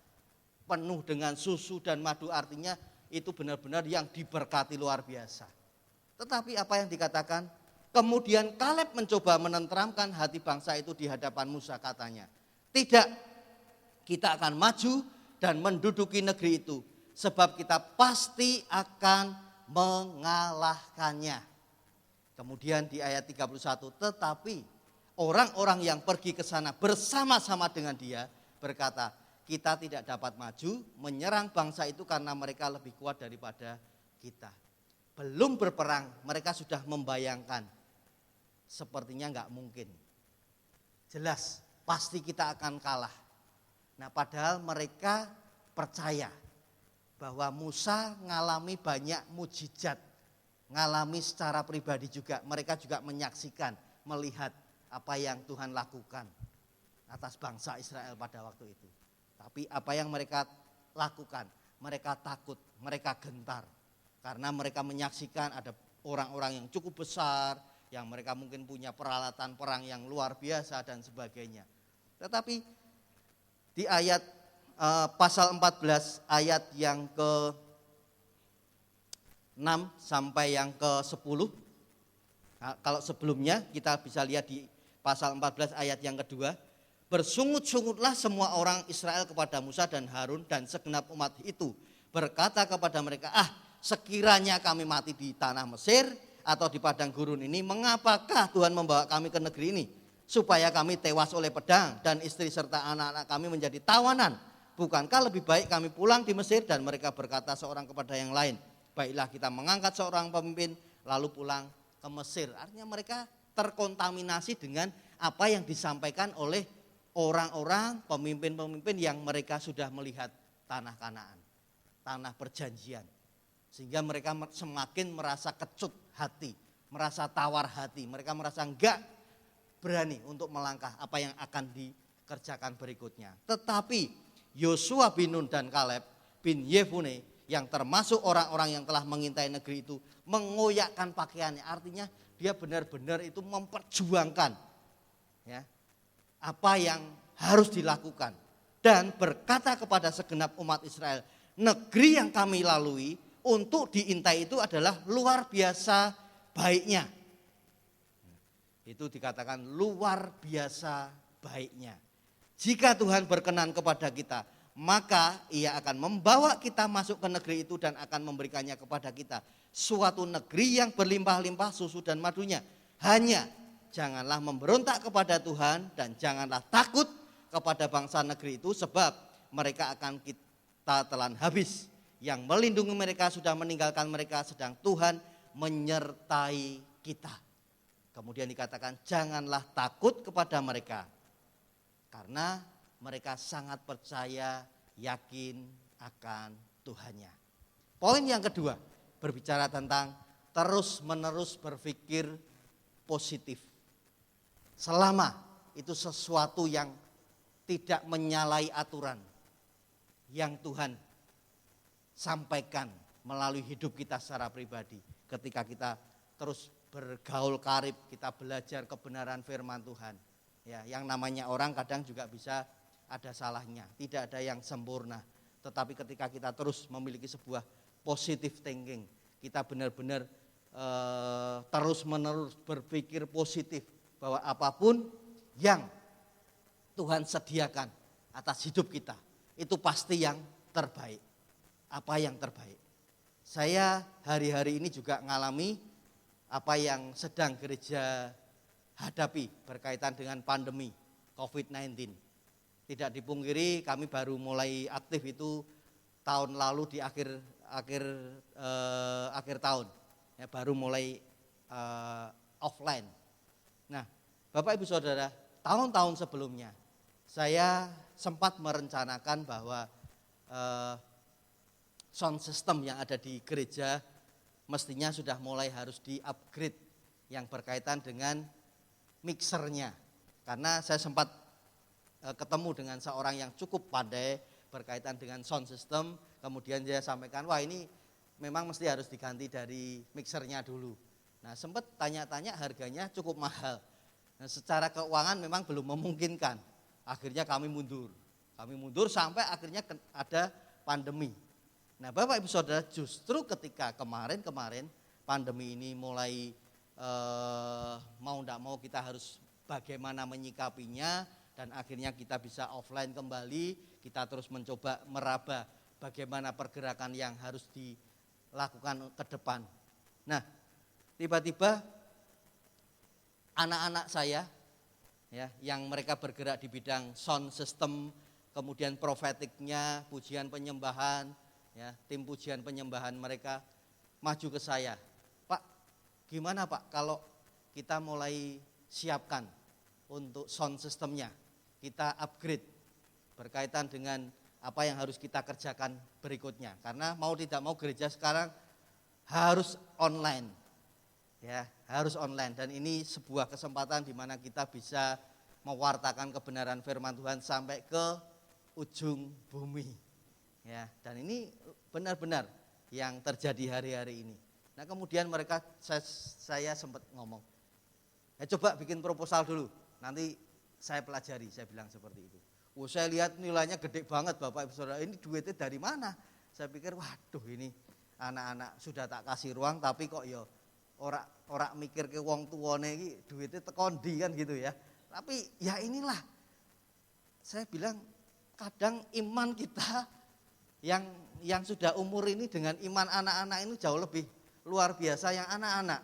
Penuh dengan susu dan madu, artinya itu benar-benar yang diberkati luar biasa. Tetapi apa yang dikatakan? Kemudian Kaleb mencoba menenteramkan hati bangsa itu di hadapan Musa, katanya, tidak, kita akan maju dan menduduki negeri itu, sebab kita pasti akan mengalahkannya. Kemudian di ayat 31, tetapi orang-orang yang pergi ke sana bersama-sama dengan dia berkata, kita tidak dapat maju menyerang bangsa itu karena mereka lebih kuat daripada kita. Belum berperang mereka sudah membayangkan sepertinya enggak mungkin. Jelas pasti kita akan kalah. Nah padahal mereka percaya bahwa Musa ngalami banyak mujizat, ngalami secara pribadi juga. Mereka juga menyaksikan, melihat apa yang Tuhan lakukan atas bangsa Israel pada waktu itu. Tapi apa yang mereka lakukan? Mereka takut, mereka gentar. Karena mereka menyaksikan ada orang-orang yang cukup besar, yang mereka mungkin punya peralatan perang yang luar biasa dan sebagainya. Tetapi di ayat pasal 14 ayat yang ke-6 sampai yang ke-10. Nah, kalau sebelumnya kita bisa lihat di pasal 14 ayat yang kedua. Bersungut-sungutlah semua orang Israel kepada Musa dan Harun dan segenap umat itu. Berkata kepada mereka, sekiranya kami mati di tanah Mesir atau di padang gurun ini, mengapakah Tuhan membawa kami ke negeri ini? Supaya kami tewas oleh pedang dan istri serta anak-anak kami menjadi tawanan. Bukankah lebih baik kami pulang di Mesir? Dan mereka berkata seorang kepada yang lain, baiklah kita mengangkat seorang pemimpin lalu pulang ke Mesir. Artinya mereka terkontaminasi dengan apa yang disampaikan oleh orang-orang, pemimpin-pemimpin yang mereka sudah melihat tanah Kanaan, tanah perjanjian. Sehingga mereka semakin merasa kecut hati, merasa tawar hati. Mereka merasa enggak berani untuk melangkah apa yang akan dikerjakan berikutnya. Tetapi Yosua bin Nun dan Kaleb bin Yefune yang termasuk orang-orang yang telah mengintai negeri itu mengoyakkan pakaiannya. Artinya dia benar-benar itu memperjuangkan ya, apa yang harus dilakukan. Dan berkata kepada segenap umat Israel, negeri yang kami lalui untuk diintai itu adalah luar biasa baiknya. Itu dikatakan luar biasa baiknya. Jika Tuhan berkenan kepada kita, maka ia akan membawa kita masuk ke negeri itu dan akan memberikannya kepada kita. Suatu negeri yang berlimpah-limpah susu dan madunya. Hanya janganlah memberontak kepada Tuhan dan janganlah takut kepada bangsa negeri itu, sebab mereka akan kita telan habis. Yang melindungi mereka sudah meninggalkan mereka, sedang Tuhan menyertai kita. Kemudian dikatakan janganlah takut kepada mereka, karena mereka sangat percaya, yakin akan Tuhannya. Poin yang kedua berbicara tentang terus-menerus berpikir positif. Selama itu sesuatu yang tidak menyalahi aturan yang Tuhan sampaikan melalui hidup kita secara pribadi. Ketika kita terus bergaul karib, kita belajar kebenaran firman Tuhan. Ya, yang namanya orang kadang juga bisa ada salahnya, tidak ada yang sempurna. Tetapi ketika kita terus memiliki sebuah positive thinking, kita benar-benar terus-menerus berpikir positif bahwa apapun yang Tuhan sediakan atas hidup kita, itu pasti yang terbaik. Apa yang terbaik? Saya hari-hari ini juga ngalami apa yang sedang gereja hadapi berkaitan dengan pandemi COVID-19. Tidak dipungkiri kami baru mulai aktif itu tahun lalu di akhir tahun, ya, baru mulai offline. Nah, Bapak Ibu Saudara, tahun-tahun sebelumnya saya sempat merencanakan bahwa sound system yang ada di gereja mestinya sudah mulai harus di-upgrade yang berkaitan dengan mixernya. Karena saya sempat ketemu dengan seorang yang cukup pandai berkaitan dengan sound system, kemudian dia sampaikan, wah ini memang mesti harus diganti dari mixernya dulu. Nah, sempat tanya-tanya, harganya cukup mahal. Nah, secara keuangan memang belum memungkinkan. Akhirnya kami mundur sampai akhirnya ada pandemi. Nah, Bapak Ibu Saudara, justru ketika kemarin pandemi ini mulai mau tidak mau kita harus bagaimana menyikapinya, dan akhirnya kita bisa offline kembali, kita terus mencoba meraba bagaimana pergerakan yang harus dilakukan ke depan. Nah, tiba-tiba anak-anak saya, ya, yang mereka bergerak di bidang sound system, kemudian profetiknya, pujian penyembahan, ya, tim pujian penyembahan mereka maju ke saya, Pak, gimana Pak kalau kita mulai siapkan untuk sound systemnya, kita upgrade berkaitan dengan apa yang harus kita kerjakan berikutnya. Karena mau tidak mau gereja sekarang harus online, ya, harus online, dan ini sebuah kesempatan di mana kita bisa mewartakan kebenaran firman Tuhan sampai ke ujung bumi, ya, dan ini benar-benar yang terjadi hari-hari ini. Nah, kemudian saya sempat ngomong, ya coba bikin proposal dulu, nanti saya pelajari, saya bilang seperti itu. Saya lihat nilainya gede banget Bapak Ibu Saudara, ini duitnya dari mana? Saya pikir waduh, ini anak-anak sudah tak kasih ruang tapi kok ya ora mikir ke wong tuane iki duitnya tekondi kan gitu ya. Tapi ya inilah, saya bilang kadang iman kita yang sudah umur ini dengan iman anak-anak ini jauh lebih luar biasa yang anak-anak.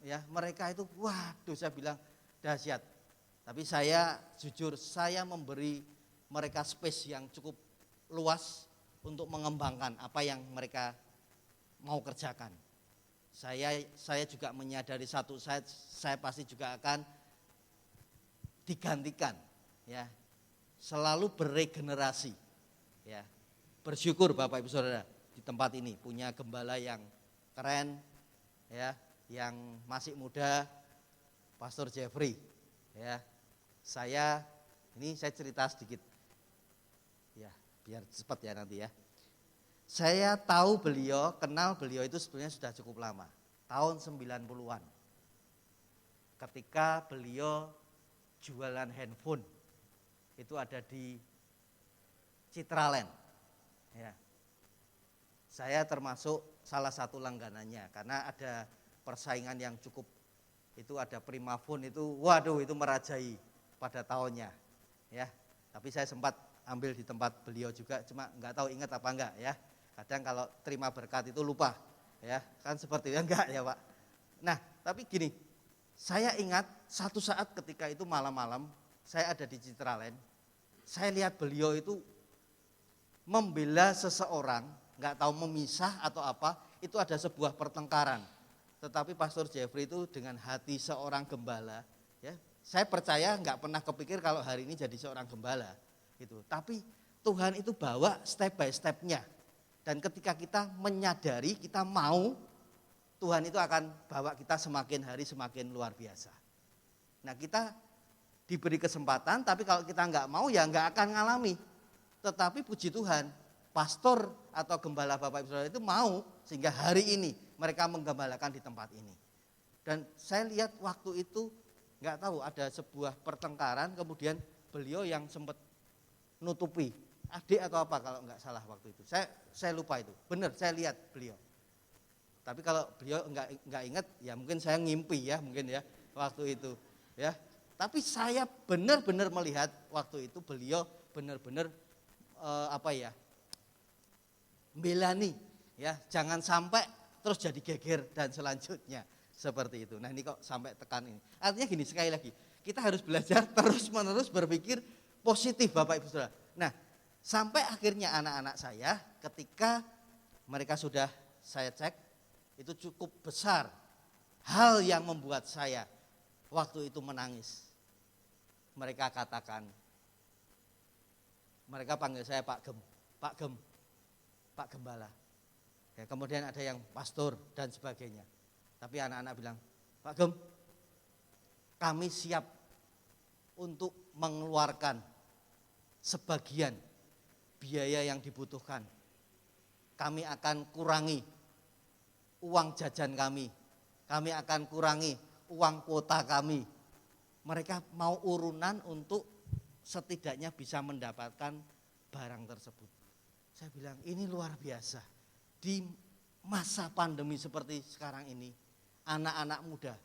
Ya, mereka itu waduh, saya bilang dahsyat. Tapi saya jujur, saya memberi mereka space yang cukup luas untuk mengembangkan apa yang mereka mau kerjakan. Saya juga menyadari satu, saya pasti juga akan digantikan, ya, selalu beregenerasi, ya. Bersyukur Bapak Ibu Saudara di tempat ini punya gembala yang keren, ya, yang masih muda, Pastor Jeffrey, ya. Saya cerita sedikit, ya, biar cepat ya nanti ya. Saya tahu kenal beliau itu sebenarnya sudah cukup lama, tahun 90-an. Ketika beliau jualan handphone, itu ada di Citraland, ya. Saya termasuk salah satu langganannya, karena ada persaingan yang cukup, itu ada Primaphone itu, waduh itu merajai pada tahunnya, ya. Tapi saya sempat ambil di tempat beliau juga, cuma nggak tahu ingat apa enggak ya. Kadang kalau terima berkat itu lupa, ya kan seperti itu, enggak ya Pak. Nah, tapi gini, saya ingat satu saat ketika itu malam-malam saya ada di Citraland, saya lihat beliau itu membela seseorang, nggak tahu memisah atau apa, itu ada sebuah pertengkaran. Tetapi Pastor Jeffrey itu dengan hati seorang gembala, ya, saya percaya nggak pernah kepikir kalau hari ini jadi seorang gembala, gitu. Tapi Tuhan itu bawa step by stepnya, dan ketika kita menyadari, kita mau, Tuhan itu akan bawa kita semakin hari semakin luar biasa. Nah, kita diberi kesempatan, tapi kalau kita nggak mau ya nggak akan ngalami. Tetapi puji Tuhan, pastor atau gembala Bapak Ibu Saudara itu mau, sehingga hari ini mereka menggembalakan di tempat ini. Dan saya lihat waktu itu nggak tahu ada sebuah pertengkaran, kemudian beliau yang sempat nutupi adik atau apa kalau nggak salah waktu itu. Saya lupa itu. Benar, saya lihat beliau. Tapi kalau beliau nggak ingat, ya mungkin saya ngimpi ya, mungkin ya waktu itu, ya. Tapi saya benar-benar melihat waktu itu beliau benar-benar belani, ya, jangan sampai terus jadi geger dan selanjutnya seperti itu. Nah ini kok sampai tekan ini. Artinya gini, sekali lagi, kita harus belajar terus-menerus berpikir positif Bapak Ibu Saudara. Nah, sampai akhirnya anak-anak saya ketika mereka sudah saya cek, itu cukup besar hal yang membuat saya waktu itu menangis. Mereka katakan, mereka panggil saya Pak Gem, Pak Gembala. Ya, kemudian ada yang pastor dan sebagainya. Tapi anak-anak bilang, Pak Gem, kami siap untuk mengeluarkan sebagian biaya yang dibutuhkan. Kami akan kurangi uang jajan kami akan kurangi uang kuota kami. Mereka mau urunan untuk setidaknya bisa mendapatkan barang tersebut. Saya bilang ini luar biasa. Di masa pandemi seperti sekarang ini, anak-anak muda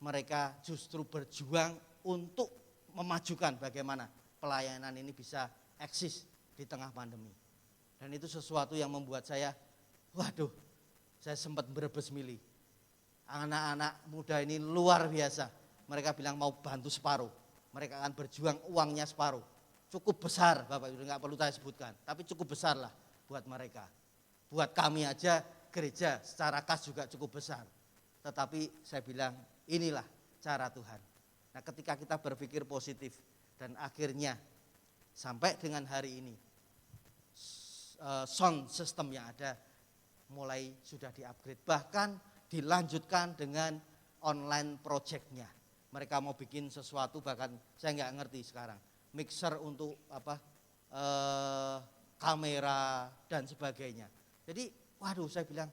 mereka justru berjuang untuk memajukan bagaimana pelayanan ini bisa eksis di tengah pandemi. Dan itu sesuatu yang membuat saya, waduh, saya sempat berebes milih. Anak-anak muda ini luar biasa. Mereka bilang mau bantu separuh. Mereka akan berjuang uangnya separuh. Cukup besar Bapak Ibu, nggak perlu saya sebutkan. Tapi cukup besar lah buat mereka. Buat kami aja gereja secara kas juga cukup besar. Tetapi saya bilang inilah cara Tuhan. Nah ketika kita berpikir positif dan akhirnya sampai dengan hari ini sound system yang ada mulai sudah di-upgrade, bahkan dilanjutkan dengan online project-nya. Mereka mau bikin sesuatu, bahkan saya nggak ngerti sekarang, mixer untuk kamera dan sebagainya. Jadi waduh, saya bilang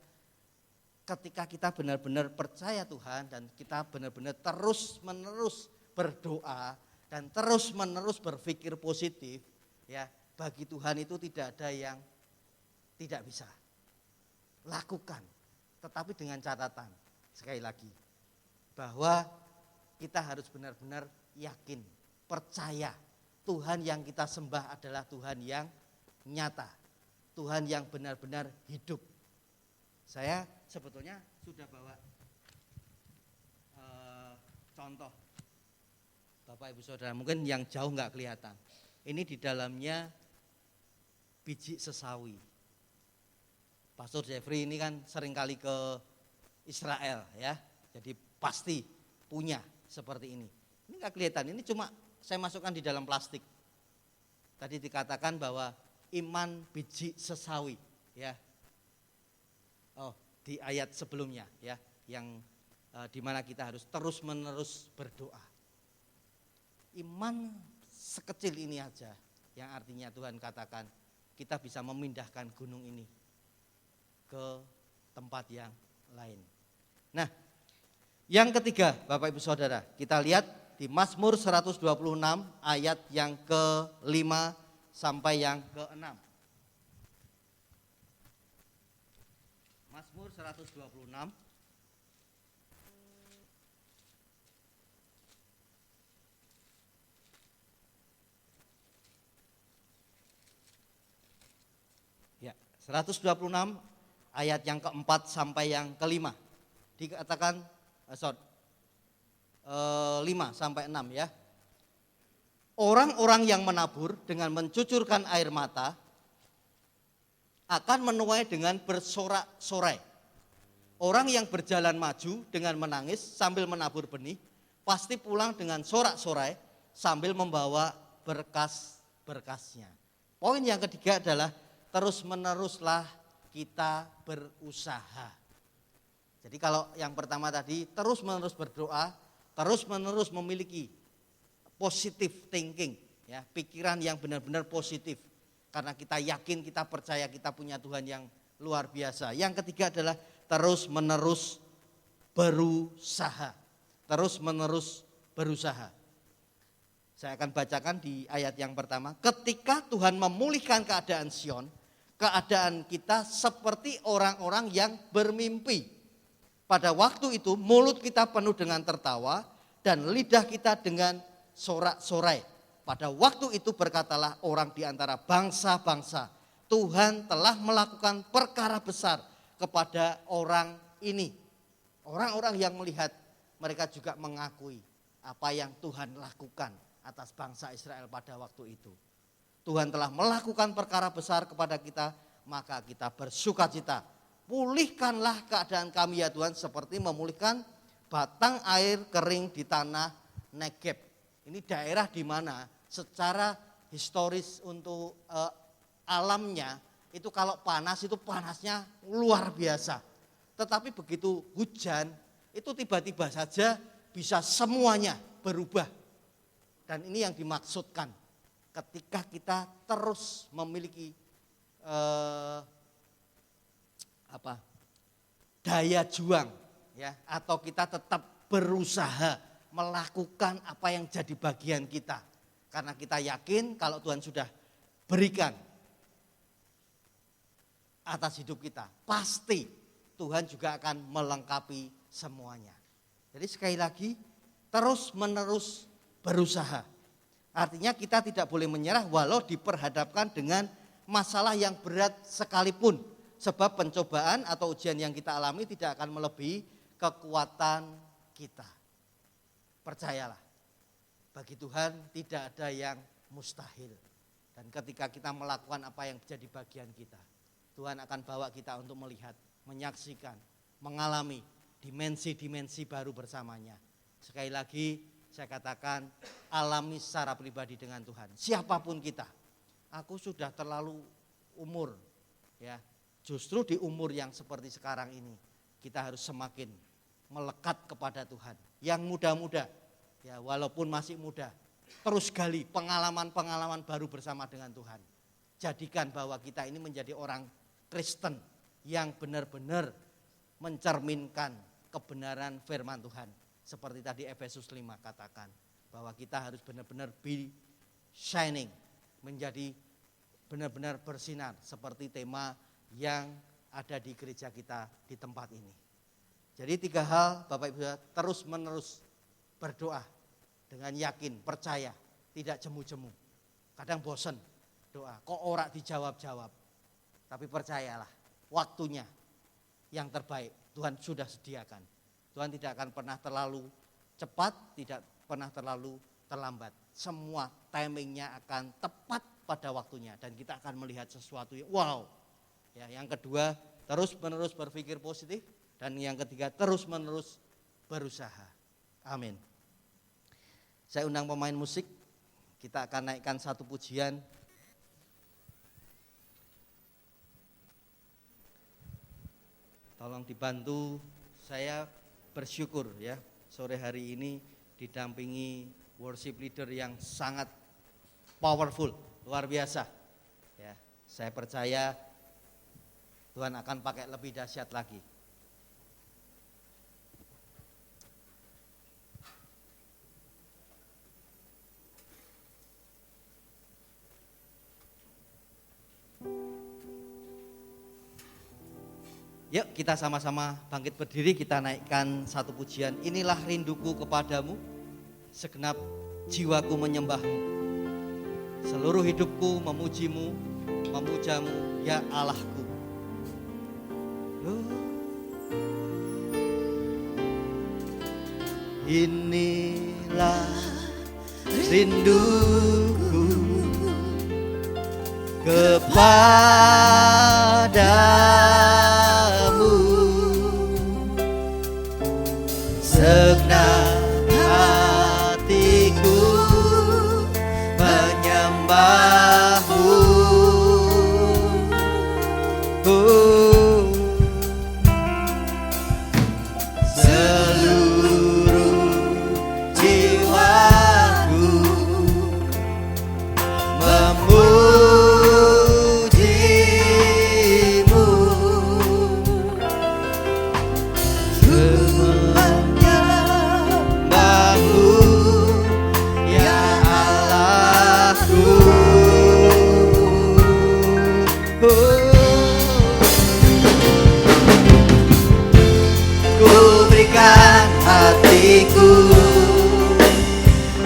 ketika kita benar-benar percaya Tuhan dan kita benar-benar terus-menerus berdoa dan terus-menerus berpikir positif, ya, bagi Tuhan itu tidak ada yang tidak bisa. Lakukan, tetapi dengan catatan, sekali lagi, bahwa kita harus benar-benar yakin, percaya Tuhan yang kita sembah adalah Tuhan yang nyata, Tuhan yang benar-benar hidup. Saya sebetulnya sudah bawa contoh, Bapak Ibu Saudara, mungkin yang jauh nggak kelihatan. Ini di dalamnya biji sesawi. Pastor Jeffrey ini kan seringkali ke Israel, ya, jadi pasti punya seperti ini. Ini nggak kelihatan, ini cuma saya masukkan di dalam plastik. Tadi dikatakan bahwa iman biji sesawi, ya. Oh, di ayat sebelumnya, ya, yang di mana kita harus terus-menerus berdoa. Iman sekecil ini aja, yang artinya Tuhan katakan kita bisa memindahkan gunung ini ke tempat yang lain. Nah, yang ketiga Bapak Ibu Saudara, kita lihat di Mazmur 126 ayat yang ke-5 sampai yang ke-6. Mazmur 126 ya, 126 ayat yang ke-4 sampai yang ke-5. Dikatakan 5 sampai 6 ya. Orang-orang yang menabur dengan mencucurkan air mata akan menuai dengan bersorak-sorai. Orang yang berjalan maju dengan menangis sambil menabur benih pasti pulang dengan sorak-sorai sambil membawa berkas-berkasnya. Poin yang ketiga adalah terus-meneruslah kita berusaha. Jadi kalau yang pertama tadi terus-menerus berdoa, terus-menerus memiliki positive thinking, ya, pikiran yang benar-benar positif. Karena kita yakin, kita percaya kita punya Tuhan yang luar biasa. Yang ketiga adalah terus-menerus berusaha. Terus-menerus berusaha. Saya akan bacakan di ayat yang pertama. Ketika Tuhan memulihkan keadaan Sion, keadaan kita seperti orang-orang yang bermimpi. Pada waktu itu mulut kita penuh dengan tertawa dan lidah kita dengan sorak-sorai. Pada waktu itu berkatalah orang di antara bangsa-bangsa, Tuhan telah melakukan perkara besar kepada orang ini. Orang-orang yang melihat, mereka juga mengakui apa yang Tuhan lakukan atas bangsa Israel pada waktu itu. Tuhan telah melakukan perkara besar kepada kita, maka kita bersukacita. Pulihkanlah keadaan kami ya Tuhan, seperti memulihkan batang air kering di tanah Negeb. Ini daerah di mana secara historis untuk alamnya itu kalau panas itu panasnya luar biasa. Tetapi begitu hujan itu tiba-tiba saja bisa semuanya berubah. Dan ini yang dimaksudkan ketika kita terus memiliki daya juang ya, atau kita tetap berusaha melakukan apa yang jadi bagian kita. Karena kita yakin kalau Tuhan sudah berikan atas hidup kita, pasti Tuhan juga akan melengkapi semuanya. Jadi sekali lagi terus menerus berusaha. Artinya kita tidak boleh menyerah walau diperhadapkan dengan masalah yang berat sekalipun. Sebab pencobaan atau ujian yang kita alami tidak akan melebihi kekuatan kita. Percayalah, bagi Tuhan tidak ada yang mustahil. Dan ketika kita melakukan apa yang menjadi bagian kita, Tuhan akan bawa kita untuk melihat, menyaksikan, mengalami dimensi-dimensi baru bersamanya. Sekali lagi saya katakan, alami secara pribadi dengan Tuhan. Siapapun kita, aku sudah terlalu umur ya. Justru di umur yang seperti sekarang ini kita harus semakin melekat kepada Tuhan. Yang muda-muda ya, walaupun masih muda, terus gali pengalaman-pengalaman baru bersama dengan Tuhan. Jadikan bahwa kita ini menjadi orang Kristen yang benar-benar mencerminkan kebenaran firman Tuhan. Seperti tadi Efesus 5 katakan bahwa kita harus benar-benar be shining, menjadi benar-benar bersinar seperti tema yang ada di gereja kita di tempat ini. Jadi 3 hal Bapak Ibu terus menerus berdoa dengan yakin, percaya, tidak jemu-jemu. Kadang bosan doa, kok ora dijawab-jawab. Tapi percayalah, waktunya yang terbaik Tuhan sudah sediakan. Tuhan tidak akan pernah terlalu cepat, tidak pernah terlalu terlambat. Semua timingnya akan tepat pada waktunya dan kita akan melihat sesuatu yang wow. Ya, yang kedua, terus menerus berpikir positif, dan yang ketiga, terus menerus berusaha. Amin. Saya undang pemain musik, kita akan naikkan satu pujian. Tolong dibantu, saya bersyukur ya sore hari ini didampingi worship leader yang sangat powerful, luar biasa. Ya, saya percaya Tuhan akan pakai lebih dahsyat lagi. Yuk kita sama-sama bangkit berdiri, kita naikkan satu pujian. Inilah rinduku kepadamu, segenap jiwaku menyembahmu. Seluruh hidupku memujimu, memujamu ya Allahku. Inilah rinduku kepadamu, segenap hatiku menyembahmu. Memujimu, hatiku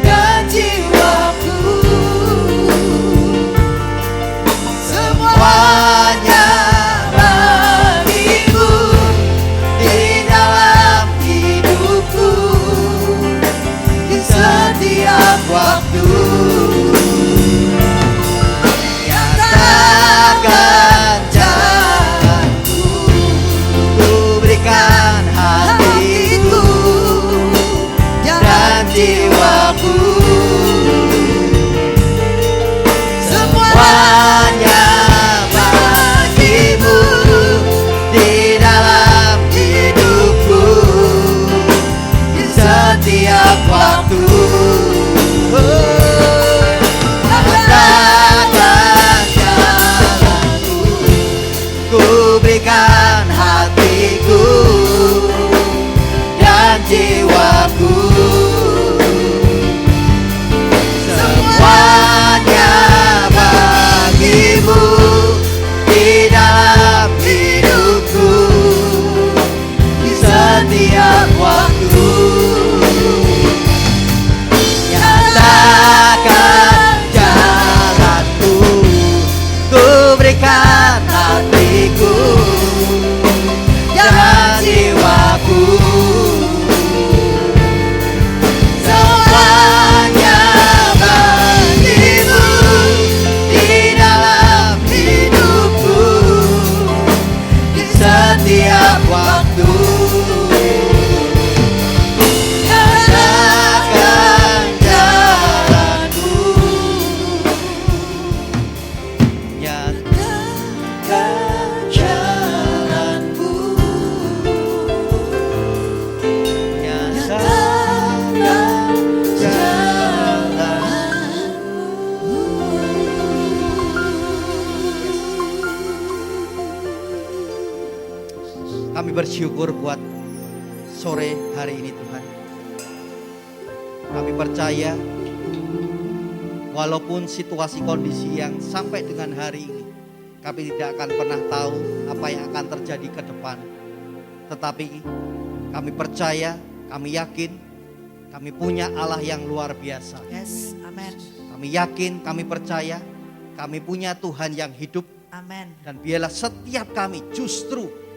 dan jiwaku, semuanya bagimu di dalam hidupku, di setiap waktu. Nyatakan jalanku, ku berikan hatiku dan jiwaku, semuanya bagimu di dalam hidupku, di setiap waktu. Katakan jalanku, ku berikan hatiku dan jiwaku, semuanya bagimu di dalam hidupku, di setiap waktu. Nyatakan jalanku, ku berikan hatiku dan jiwaku, semuanya bagimu di dalam hidupku, di setiap waktu. Nyatakan jalanku, nyatakan jalanku, nyatakan jalanku. Kami bersyukur buat sore hari ini Tuhan. Kami percaya walaupun situasi kondisi yang sampai dengan hari ini kami tidak akan pernah tahu apa yang akan terjadi ke depan. Tetapi kami percaya, kami yakin kami punya Allah yang luar biasa. Yes, amin. Kami yakin, kami percaya kami punya Tuhan yang hidup. Amin. Dan biarlah setiap kami justru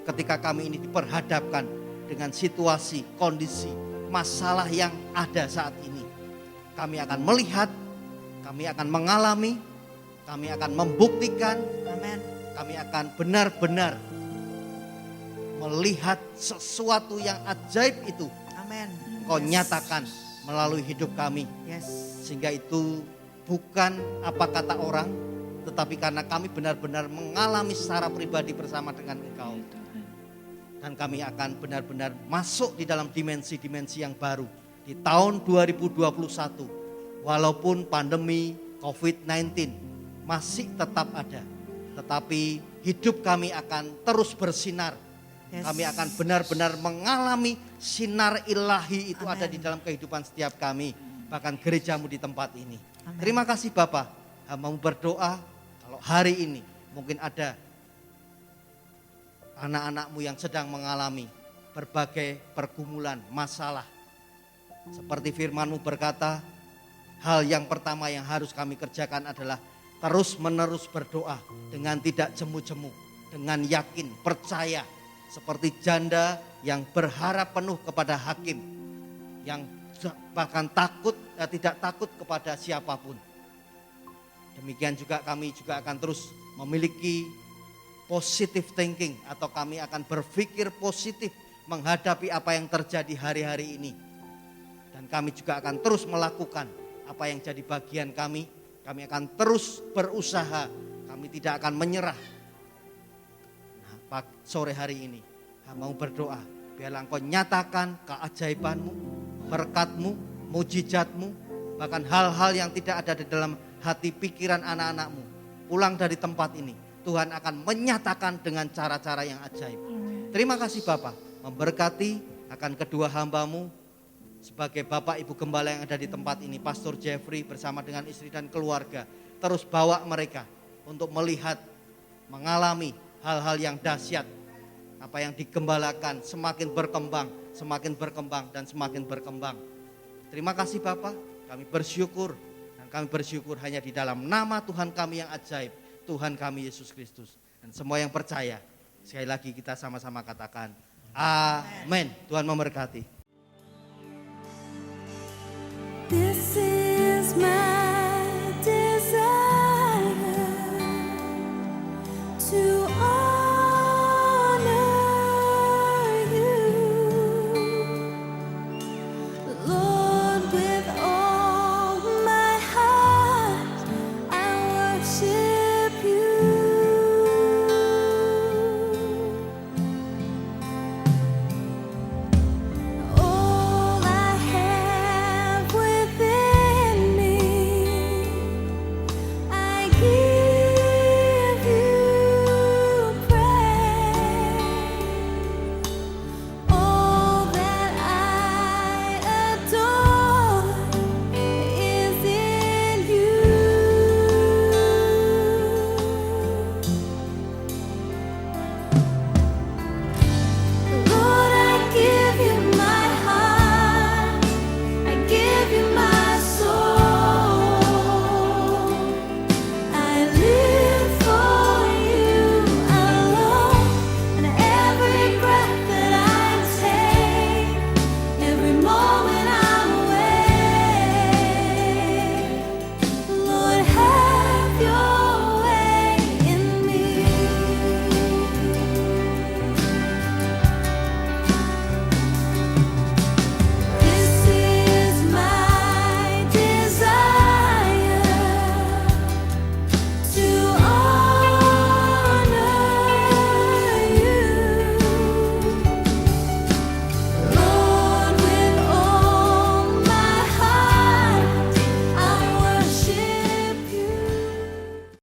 ketika kami ini diperhadapkan dengan situasi, kondisi, masalah yang ada saat ini, kami akan melihat, kami akan mengalami, kami akan membuktikan, Amin. kami akan benar-benar melihat sesuatu yang ajaib itu Amin. Kau nyatakan melalui hidup kami. Yes. Sehingga itu bukan apa kata orang, tetapi karena kami benar-benar mengalami secara pribadi bersama dengan Engkau. Dan kami akan benar-benar masuk di dalam dimensi-dimensi yang baru. Di tahun 2021, walaupun pandemi COVID-19 masih tetap ada. Tetapi hidup kami akan terus bersinar. Yes. Kami akan benar-benar mengalami sinar ilahi itu Amen. ada di dalam kehidupan setiap kami. Bahkan gerejamu di tempat ini. Amen. Terima kasih Bapak. Hamba berdoa kalau hari ini mungkin ada anak-anakmu yang sedang mengalami berbagai pergumulan, masalah. Seperti firman-Mu berkata, hal yang pertama yang harus kami kerjakan adalah terus-menerus berdoa dengan tidak jemu-jemu, dengan yakin, percaya. Seperti janda yang berharap penuh kepada hakim, yang bahkan tidak takut kepada siapapun. Demikian juga kami juga akan terus memiliki positive thinking, atau kami akan berpikir positif menghadapi apa yang terjadi hari-hari ini. Dan kami juga akan terus melakukan apa yang jadi bagian kami. Kami akan terus berusaha, kami tidak akan menyerah. Nah, sore hari ini mau berdoa, biarlah Engkau nyatakan keajaiban-Mu, berkat-Mu, mujizat-Mu, bahkan hal-hal yang tidak ada di dalam hati pikiran anak-anak-Mu. Pulang dari tempat ini, Tuhan akan menyatakan dengan cara-cara yang ajaib. Terima kasih Bapak, memberkati akan kedua hamba-Mu sebagai Bapak Ibu Gembala yang ada di tempat ini, Pastor Jeffrey bersama dengan istri dan keluarga. Terus bawa mereka untuk melihat, mengalami hal-hal yang dahsyat apa yang digembalakan semakin berkembang dan semakin berkembang. Terima kasih Bapa, kami bersyukur dan kami bersyukur hanya di dalam nama Tuhan kami yang ajaib, Tuhan kami Yesus Kristus. Dan semua yang percaya, sekali lagi kita sama-sama katakan amin. Tuhan memberkati. This is my